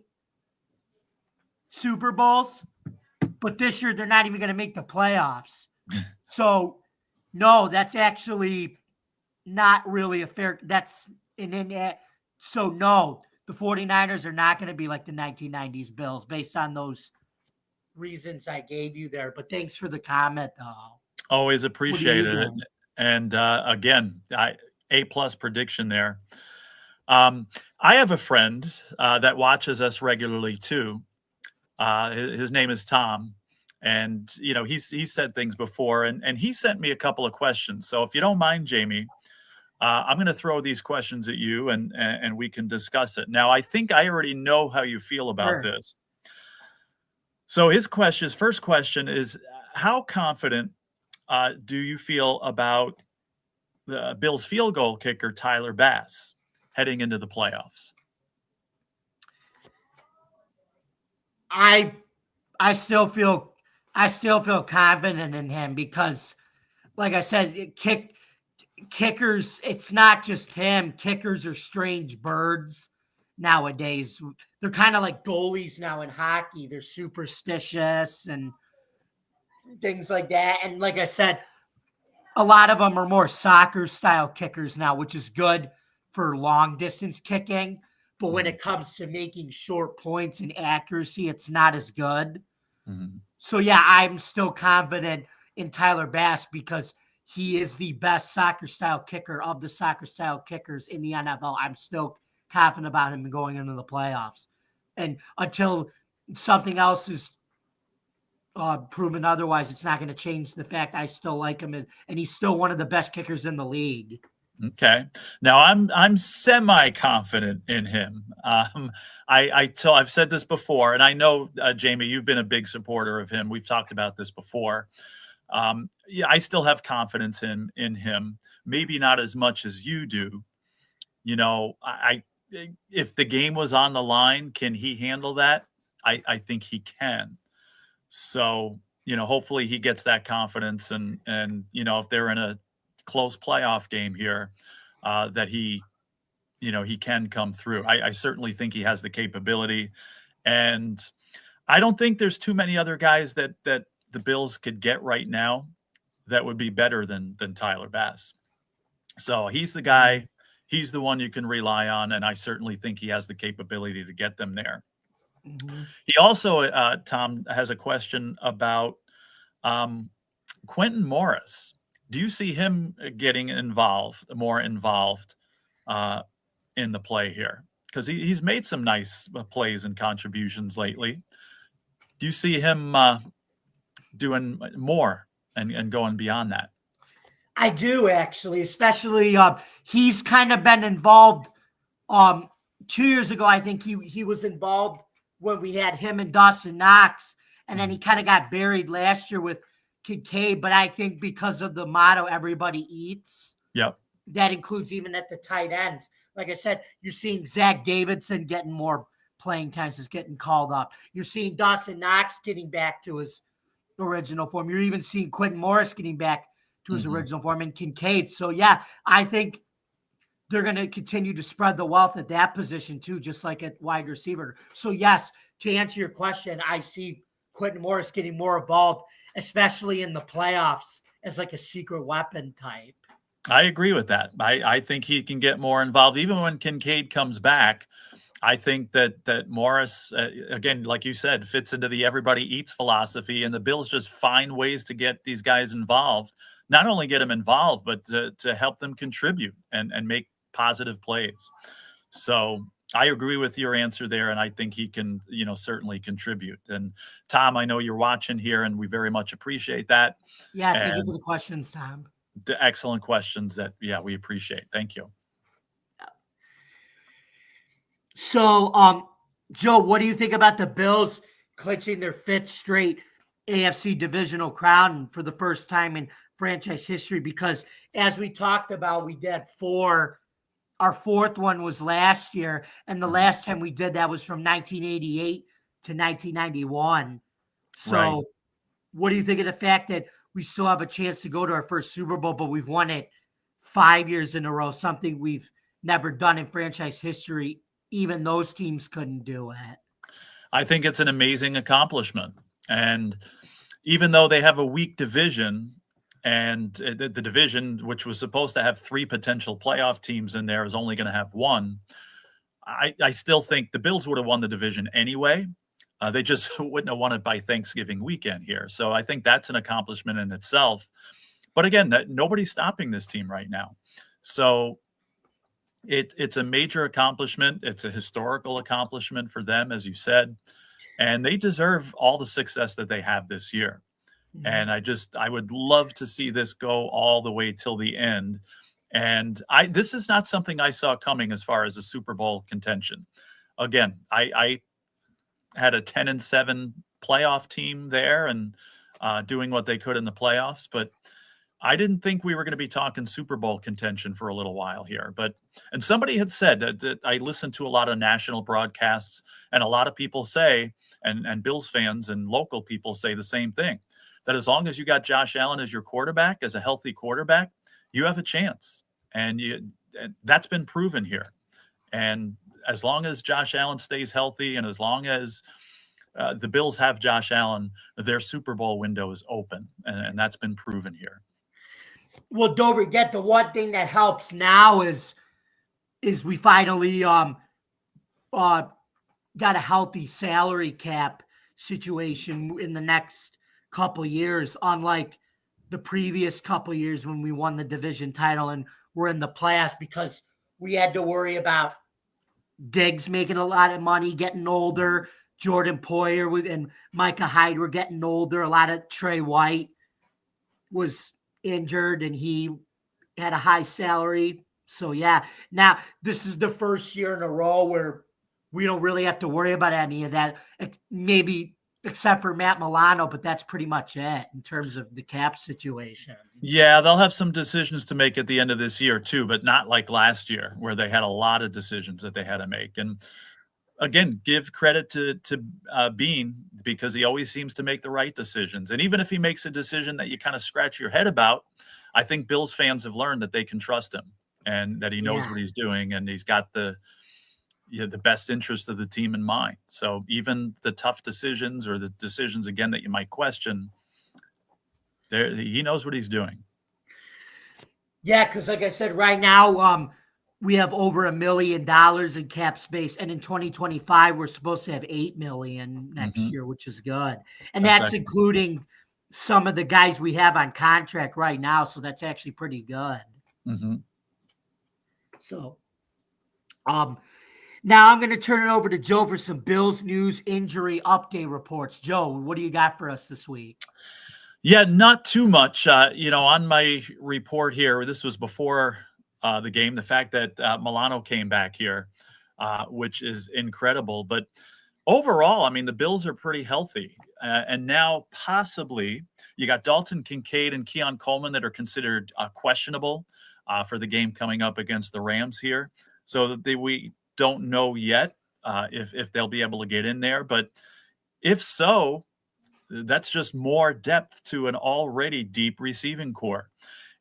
Speaker 1: Super Bowls. But this year they're not even going to make the playoffs. So, no, that's actually not really a fair. So, no, the 49ers are not going to be like the 1990s Bills based on those reasons I gave you there. But thanks for the comment, though.
Speaker 2: Always appreciate it.
Speaker 1: doing?
Speaker 2: And again, A+ prediction there. I have a friend that watches us regularly too. His name is Tom. And, he's said things before, and he sent me a couple of questions. So if you don't mind, Jamie, I'm going to throw these questions at you and we can discuss it. Now, I think I already know how you feel about this. So his first question is, how confident do you feel about the Bills field goal kicker, Tyler Bass, heading into the playoffs?
Speaker 1: I still feel confident in him because, like I said, kickers, it's not just him. Kickers are strange birds nowadays. They're kind of like goalies now in hockey. They're superstitious and things like that. And like I said, a lot of them are more soccer style kickers now, which is good for long distance kicking. But when it comes to making short points and accuracy, it's not as good.
Speaker 2: Mm-hmm.
Speaker 1: So, yeah, I'm still confident in Tyler Bass because he is the best soccer style kicker of the soccer style kickers in the NFL. I'm still confident about him going into the playoffs. And until something else is proven otherwise, it's not going to change the fact I still like him, and he's still one of the best kickers in the league.
Speaker 2: Okay. Now I'm semi-confident in him. I've said this before, and I know, Jamie, you've been a big supporter of him. We've talked about this before. Yeah, I still have confidence in him. Maybe not as much as you do. If the game was on the line, can he handle that? I think he can. So, hopefully he gets that confidence and if they're in a close playoff game here, that he can come through. I certainly think he has the capability, and I don't think there's too many other guys that the Bills could get right now that would be better than Tyler Bass. So he's the guy. He's the one you can rely on, and I certainly think he has the capability to get them there. Mm-hmm. He also, Tom, has a question about Quentin Morris. Do you see him getting more involved in the play here? Because he's made some nice plays and contributions lately. Do you see him doing more and going beyond that?
Speaker 1: I do, actually, especially he's kind of been involved 2 years ago. I think he was involved when we had him and Dawson Knox, and then he kind of got buried last year with Kincaid. But I think because of the motto, everybody eats.
Speaker 2: Yep.
Speaker 1: That includes even at the tight ends. like I said, you're seeing Zach Davidson getting more playing times, is getting called up. You're seeing Dawson Knox getting back to his original form. You're even seeing Quentin Morris getting back to his original form, and Kincaid. So yeah, I think they're going to continue to spread the wealth at that position too, just like at wide receiver. So yes, to answer your question, I see Quentin Morris getting more involved, especially in the playoffs, as like a secret weapon type.
Speaker 2: I agree with that. I think he can get more involved. Even when Kincaid comes back, I think that Morris, again, like you said, fits into the everybody eats philosophy, and the Bills just find ways to get these guys involved. Not only get them involved, but to help them contribute and make positive plays. So I agree with your answer there, and I think he can, certainly contribute. And Tom, I know you're watching here, and we very much appreciate that.
Speaker 1: Yeah, thank you for the questions, Tom.
Speaker 2: The excellent questions that, we appreciate. Thank you.
Speaker 1: So, Joe, what do you think about the Bills clinching their 5th straight AFC divisional crown for the first time in franchise history? Because as we talked about, we did 4. Our 4th one was last year, and the last time we did that was from 1988 to 1991. So
Speaker 2: Right.
Speaker 1: What do you think of the fact that we still have a chance to go to our first Super Bowl, but we've won it 5 years in a row, something we've never done in franchise history? Even those teams couldn't do it.
Speaker 2: I think it's an amazing accomplishment. And even though they have a weak division, and the division, which was supposed to have 3 potential playoff teams in there, is only going to have 1, I still think the Bills would have won the division anyway. They just wouldn't have won it by Thanksgiving weekend here. So I think that's an accomplishment in itself. But again, nobody's stopping this team right now. So it's a major accomplishment. It's a historical accomplishment for them, as you said, and they deserve all the success that they have this year. Mm-hmm. And I would love to see this go all the way till the end. And this is not something I saw coming as far as a Super Bowl contention. Again, I had a 10-7 playoff team there and doing what they could in the playoffs, but I didn't think we were going to be talking Super Bowl contention for a little while here. And somebody had said that I listened to a lot of national broadcasts, and a lot of people say, and Bills fans and local people say the same thing, that as long as you got Josh Allen as your quarterback, as a healthy quarterback, you have a chance. And that's been proven here. And as long as Josh Allen stays healthy, and as long as the Bills have Josh Allen, their Super Bowl window is open. And that's been proven here.
Speaker 1: Well, don't forget, the one thing that helps now is we finally got a healthy salary cap situation in the next couple of years, unlike the previous couple of years when we won the division title and were in the playoffs, because we had to worry about Diggs making a lot of money, getting older. Jordan Poyer and Micah Hyde were getting older. A lot of Trey White was injured, and he had a high salary. So yeah, now this is the first year in a row where we don't really have to worry about any of that, maybe except for Matt Milano, but that's pretty much it in terms of the cap situation.
Speaker 2: Yeah, they'll have some decisions to make at the end of this year too, but not like last year where they had a lot of decisions that they had to make. And again, give credit to Beane, because he always seems to make the right decisions. And even if he makes a decision that you kind of scratch your head about, I think Bills fans have learned that they can trust him and that he knows what he's doing, and he's got the best interest of the team in mind. So even the tough decisions, or the decisions, again, that you might question, he knows what he's doing.
Speaker 1: Yeah, because like I said, right now, we have over $1 million in cap space, and in 2025 we're supposed to have $8 million next year, which is good, and that's including some of the guys we have on contract right now. So that's actually pretty good.
Speaker 2: Mm-hmm.
Speaker 1: So, now I'm going to turn it over to Joe for some Bills news, injury update reports. Joe, what do you got for us this week?
Speaker 2: Yeah, not too much. On my report here, this was before the game, the fact that Milano came back here, which is incredible. But overall, I mean, the Bills are pretty healthy. And now possibly you got Dalton Kincaid and Keon Coleman that are considered questionable for the game coming up against the Rams here. So that we don't know yet if they'll be able to get in there. But if so, that's just more depth to an already deep receiving core.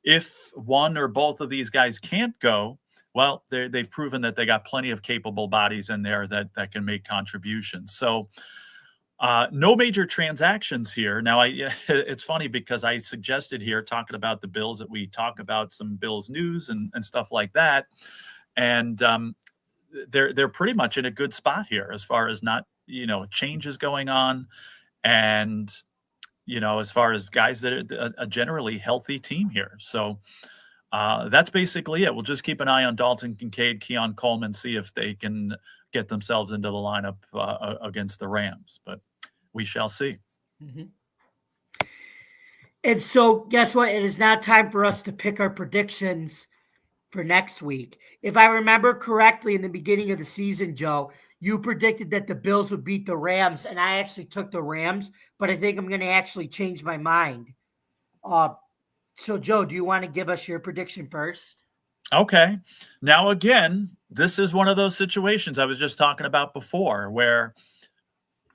Speaker 2: If one or both of these guys can't go, well, they've proven that they got plenty of capable bodies in there that can make contributions. So no major transactions here. Now, it's funny because I suggested here talking about the Bills that we talk about some Bills news and stuff like that, and they're pretty much in a good spot here as far as not changes going on, and as far as guys that are a generally healthy team here. So that's basically it. We'll just keep an eye on Dalton Kincaid, Keon Coleman, see if they can get themselves into the lineup against the Rams, but we shall see.
Speaker 1: Mm-hmm. And so guess what? It is now time for us to pick our predictions for next week. If I remember correctly, in the beginning of the season, Joe, you predicted that the Bills would beat the Rams, and I actually took the Rams, but I think I'm going to actually change my mind. So, Joe, do you want to give us your prediction first?
Speaker 2: Okay. Now, again, this is one of those situations I was just talking about before where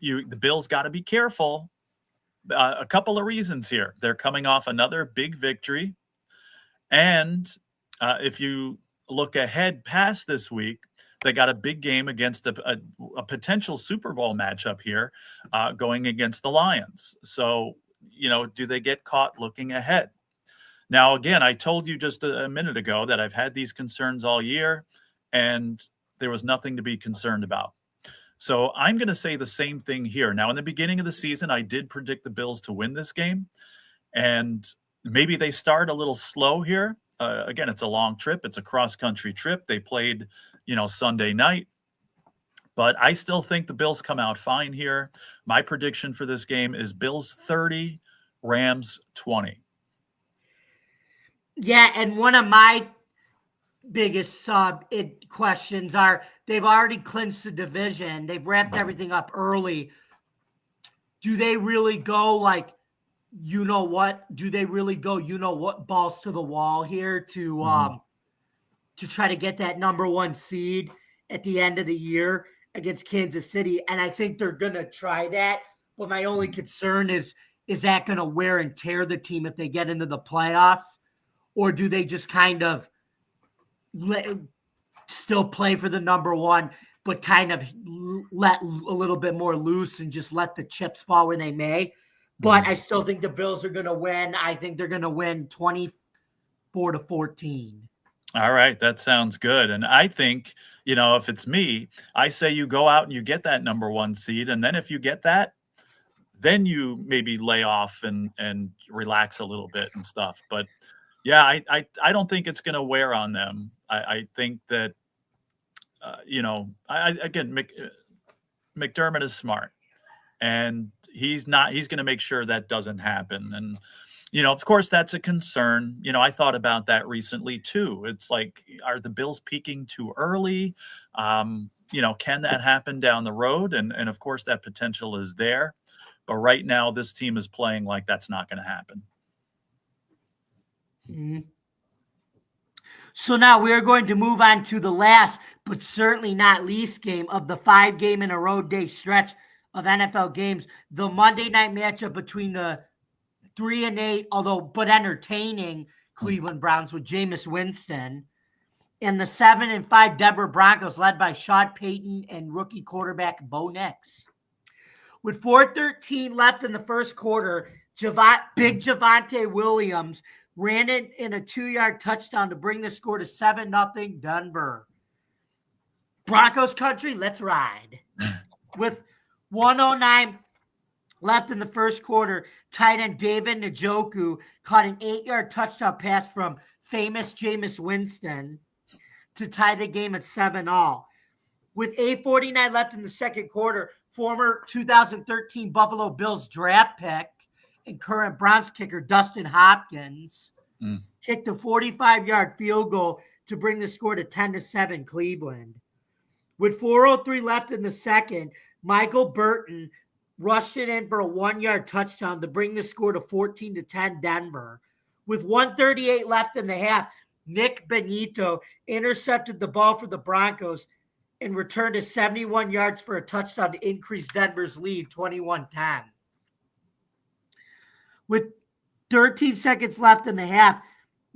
Speaker 2: the Bills got to be careful. A couple of reasons here. They're coming off another big victory. And if you look ahead past this week, they got a big game against a potential Super Bowl matchup here going against the Lions. So, do they get caught looking ahead? Now, again, I told you just a minute ago that I've had these concerns all year, and there was nothing to be concerned about. So I'm going to say the same thing here. Now, in the beginning of the season, I did predict the Bills to win this game, and maybe they start a little slow here. Again, it's a long trip. It's a cross-country trip. They played, Sunday night. But I still think the Bills come out fine here. My prediction for this game is Bills 30, Rams 20.
Speaker 1: Yeah, and one of my biggest questions are they've already clinched the division. They've wrapped everything up early. Do they really go do they really go balls to the wall here to try to get that number one seed at the end of the year against Kansas City? And I think they're going to try that. But my only concern is that going to wear and tear the team if they get into the playoffs? Or do they just kind of still play for the number one, but kind of let a little bit more loose and just let the chips fall where they may? But I still think the Bills are going to win. I think they're going to win 24-14.
Speaker 2: All right. That sounds good. And I think, if it's me, I say you go out and you get that number one seed. And then if you get that, then you maybe lay off and relax a little bit and stuff. But yeah, I don't think it's going to wear on them. I think that, McDermott is smart, and he's going to make sure that doesn't happen. And, of course, that's a concern. I thought about that recently too. It's like, are the Bills peaking too early? Can that happen down the road? And of course that potential is there. But right now this team is playing like that's not going to happen.
Speaker 1: Mm-hmm. So now we are going to move on to the last, but certainly not least game of the 5-game-in-a-row day stretch of NFL games. The Monday night matchup between the 3-8, but entertaining Cleveland Browns with Jameis Winston, and the 7-5 Denver Broncos led by Sean Payton and rookie quarterback Bo Nix. With 4:13 left in the first quarter, big Javonte Williams ran it in a 2-yard touchdown to bring the score to 7-0 Denver. Broncos country, let's ride. With 1:09 left in the first quarter, tight end David Njoku caught an 8-yard touchdown pass from famous Jameis Winston to tie the game at 7-all. With 8:49 left in the second quarter, former 2013 Buffalo Bills draft pick and current Browns kicker Dustin Hopkins kicked a 45-yard field goal to bring the score to 10-7 Cleveland. With 4:03 left in the second, Michael Burton rushed it in for a 1-yard touchdown to bring the score to 14-10 Denver. With 1:38 left in the half, Nick Benito intercepted the ball for the Broncos and returned it 71 yards for a touchdown to increase Denver's lead 21-10. With 13 seconds left in the half,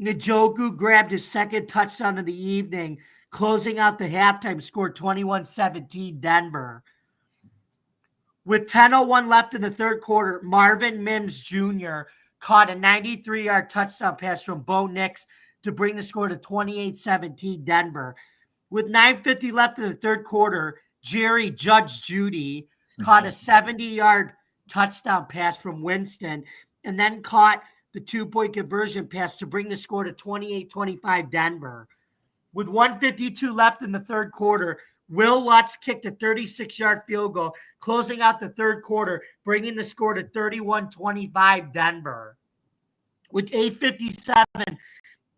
Speaker 1: Njoku grabbed his second touchdown of the evening, closing out the halftime score 21-17 Denver. With 10:01 left in the third quarter, Marvin Mims Jr. caught a 93-yard touchdown pass from Bo Nix to bring the score to 28-17 Denver. With 9:50 left in the third quarter, Jerry Judge Judy caught a 70-yard touchdown pass from Winston and then caught the 2-point conversion pass to bring the score to 28-25 Denver. With 1:52 left in the third quarter, Will Lutz kicked a 36-yard field goal, closing out the third quarter, bringing the score to 31-25 Denver. With 8:57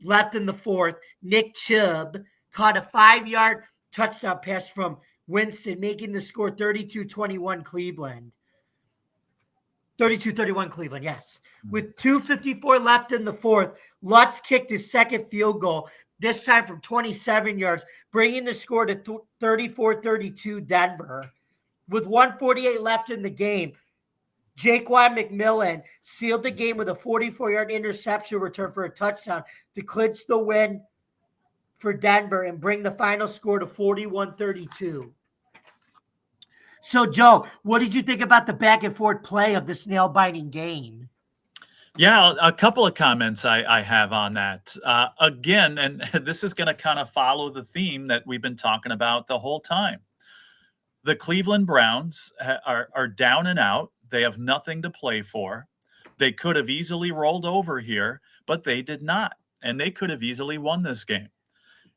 Speaker 1: left in the fourth, Nick Chubb caught a 5-yard touchdown pass from Winston, making the score 32-21 Cleveland. 32-31 Cleveland, yes. With 2:54 left in the fourth, Lutz kicked his second field goal, this time from 27 yards, bringing the score to 34-32 Denver. With 1:48 left in the game, Jaquan McMillan sealed the game with a 44-yard interception return for a touchdown to clinch the win for Denver and bring the final score to 41-32. So, Joe, what did you think about the back and forth play of this nail-biting game?
Speaker 2: Yeah, a couple of comments I have on that. Again, and this is going to kind of follow the theme that we've been talking about the whole time. The Cleveland Browns are down and out. They have nothing to play for. They could have easily rolled over here, but they did not. And they could have easily won this game.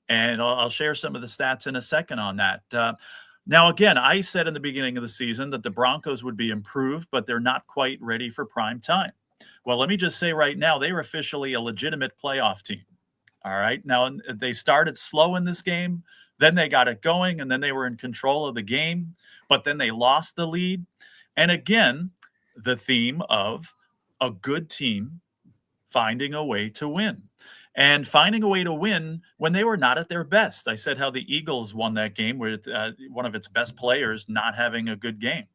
Speaker 2: And I'll share some of the stats in a second on that. Now, again, I said in the beginning of the season that the Broncos would be improved, but they're not quite ready for prime time. Well, let me just say right now, they were officially a legitimate playoff team. All right. Now, they started slow in this game. Then they got it going, and then they were in control of the game. But then they lost the lead. And again, the theme of a good team finding a way to win. And finding a way to win when they were not at their best. I said how the Eagles won that game with one of its best players not having a good game.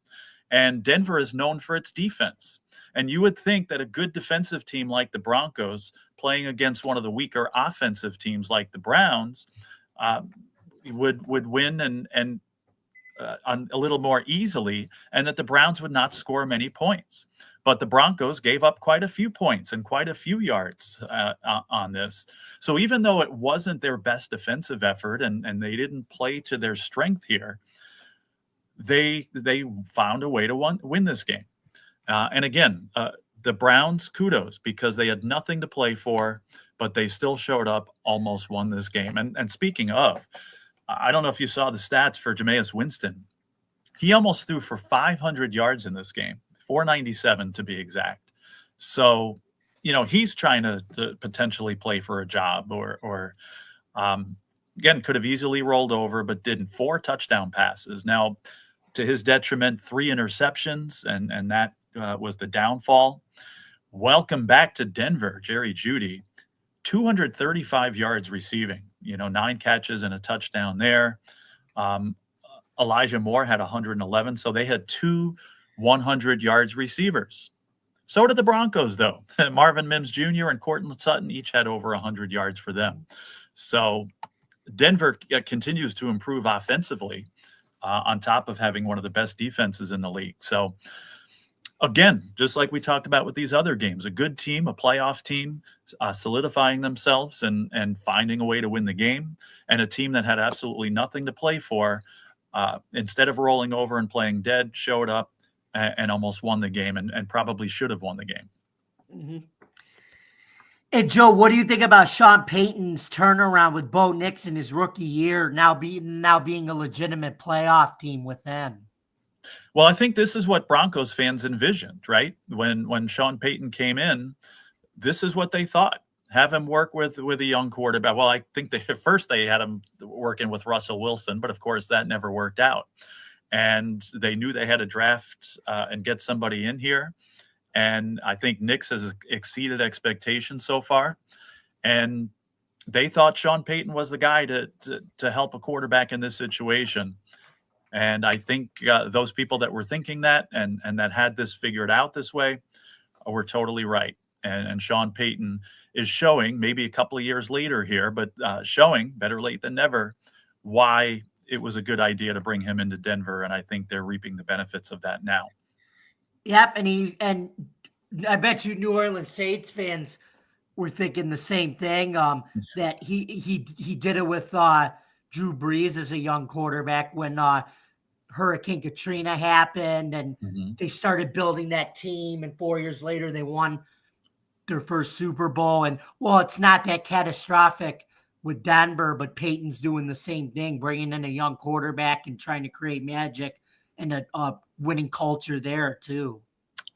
Speaker 2: And Denver is known for its defense. And you would think that a good defensive team like the Broncos playing against one of the weaker offensive teams like the Browns would win and a little more easily, and that the Browns would not score many points. But the Broncos gave up quite a few points and quite a few yards on this. So even though it wasn't their best defensive effort and they didn't play to their strength here, they found a way to win this game. And again, the Browns, kudos, because they had nothing to play for, but they still showed up, almost won this game. And speaking of, I don't know if you saw the stats for Jameis Winston. He almost threw for 500 yards in this game, 497 to be exact. So, he's trying to potentially play for a job or again, could have easily rolled over, but didn't. 4 touchdown passes. Now, to his detriment, 3 interceptions, and that was the downfall. Welcome back to Denver, Jerry Jeudy. 235 yards receiving, 9 catches and a touchdown there. Elijah Moore had 111. So they had 2 100 yards receivers. So did the Broncos, though. Marvin Mims Jr. and Courtland Sutton each had over 100 yards for them. So Denver continues to improve offensively on top of having one of the best defenses in the league. So again, just like we talked about with these other games, a good team, a playoff team, solidifying themselves and finding a way to win the game, and a team that had absolutely nothing to play for, instead of rolling over and playing dead, showed up and almost won the game and probably should have won the game.
Speaker 1: Mm-hmm. And Joe, what do you think about Sean Payton's turnaround with Bo Nix in his rookie year, now being a legitimate playoff team with them?
Speaker 2: Well, I think this is what Broncos fans envisioned, right? When Sean Payton came in, this is what they thought. Have him work with a young quarterback. Well, I think at first they had him working with Russell Wilson, but of course that never worked out. And they knew they had to draft and get somebody in here. And I think Nix has exceeded expectations so far. And they thought Sean Payton was the guy to help a quarterback in this situation. And I think those people that were thinking that and that had this figured out this way were totally right. And Sean Payton is showing, maybe a couple of years later here, but showing, better late than never, why it was a good idea to bring him into Denver. And I think they're reaping the benefits of that now.
Speaker 1: Yep, and I bet you New Orleans Saints fans were thinking the same thing. That he did it with Drew Brees as a young quarterback when Hurricane Katrina happened, and they started building that team. And 4 years later, they won their first Super Bowl. And well, it's not that catastrophic with Denver, but Peyton's doing the same thing, bringing in a young quarterback and trying to create magic and a winning culture there too.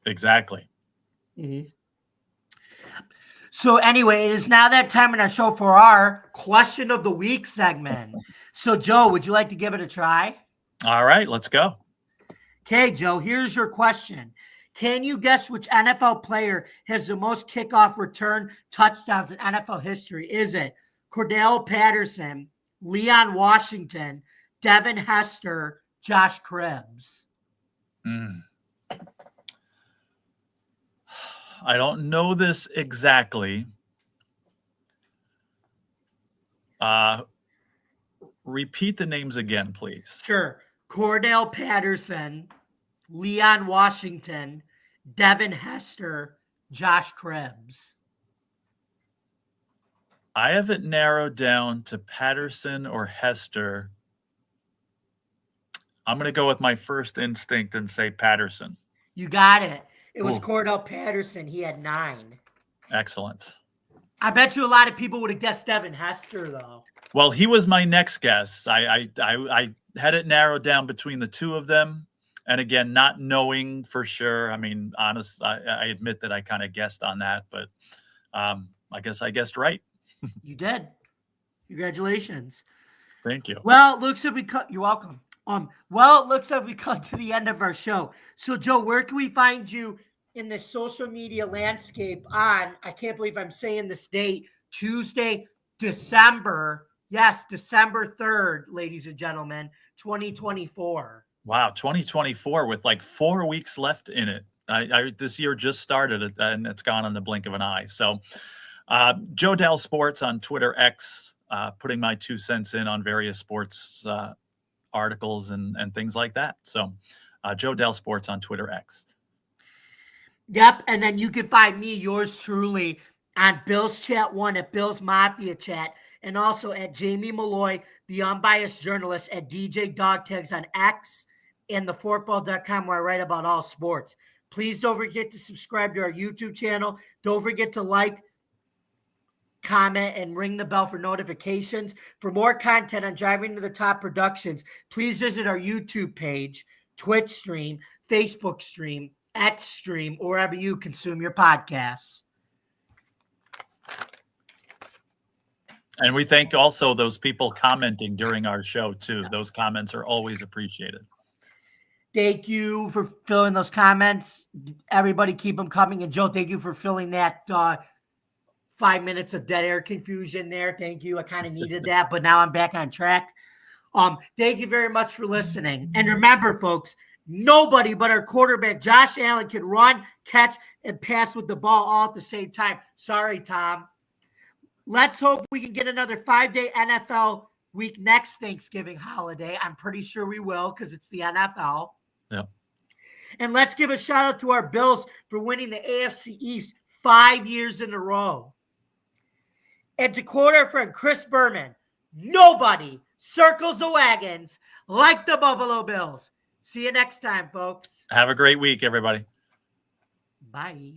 Speaker 2: Exactly.
Speaker 1: Mm-hmm. So anyway, it is now that time in our show for our question of the week segment. So Joe, would you like to give it a try?
Speaker 2: All right, let's go.
Speaker 1: Okay, Joe, here's your question. Can you guess which NFL player has the most kickoff return touchdowns in NFL history? Is it Cordell Patterson, Leon Washington, Devin Hester, Josh Cribbs?
Speaker 2: I don't know this exactly. Repeat the names again, please.
Speaker 1: Sure. Cordell Patterson, Leon Washington, Devin Hester, Josh Cribbs.
Speaker 2: I have it narrowed down to Patterson or Hester. I'm going to go with my first instinct and say Patterson.
Speaker 1: You got it. It was Cordell Patterson. He had 9.
Speaker 2: Excellent.
Speaker 1: I bet you a lot of people would have guessed Devin Hester, though.
Speaker 2: Well, he was my next guess. I had it narrowed down between the two of them. And again, not knowing for sure. I mean, honest, I admit that I kind of guessed on that, but I guess I guessed right.
Speaker 1: You did. Congratulations.
Speaker 2: Thank you.
Speaker 1: Well, it looks like you're welcome. Well, it looks like we come to the end of our show. So, Joe, where can we find you in the social media landscape on, I can't believe I'm saying this date, Tuesday, December 3rd, ladies and gentlemen, 2024.
Speaker 2: Wow, 2024 with like 4 weeks left in it. This year just started and it's gone in the blink of an eye. So Joe Dell Sports on Twitter X, putting my 2 cents in on various sports articles and things like that. So Joe Dell Sports on Twitter X.
Speaker 1: Yep, and then you can find me, yours truly, on Bills Chat 1 at Bills Mafia Chat, and also at Jamie Malloy, the unbiased journalist, at DJ Dog Tags on X and thefortball.com, where I write about all sports. Please don't forget to subscribe to our YouTube channel. Don't forget to like, comment, and ring the bell for notifications. For more content on Driving to the Top Productions, please visit our YouTube page, Twitch stream, Facebook stream, X stream, or wherever you consume your podcasts.
Speaker 2: And we thank also those people commenting during our show too. Those comments are always appreciated.
Speaker 1: Thank you for filling those comments. Everybody keep them coming. And Joe, thank you for filling that 5 minutes of dead air confusion there. Thank you. I kind of needed that, but now I'm back on track. Thank you very much for listening. And remember, folks, nobody but our quarterback, Josh Allen, can run, catch, and pass with the ball all at the same time. Sorry, Tom. Let's hope we can get another 5-day NFL week next Thanksgiving holiday. I'm pretty sure we will because it's the NFL.
Speaker 2: Yeah.
Speaker 1: And let's give a shout out to our Bills for winning the AFC East 5 years in a row. And to quote our friend Chris Berman, nobody circles the wagons like the Buffalo Bills. See you next time, folks.
Speaker 2: Have a great week, everybody.
Speaker 1: Bye.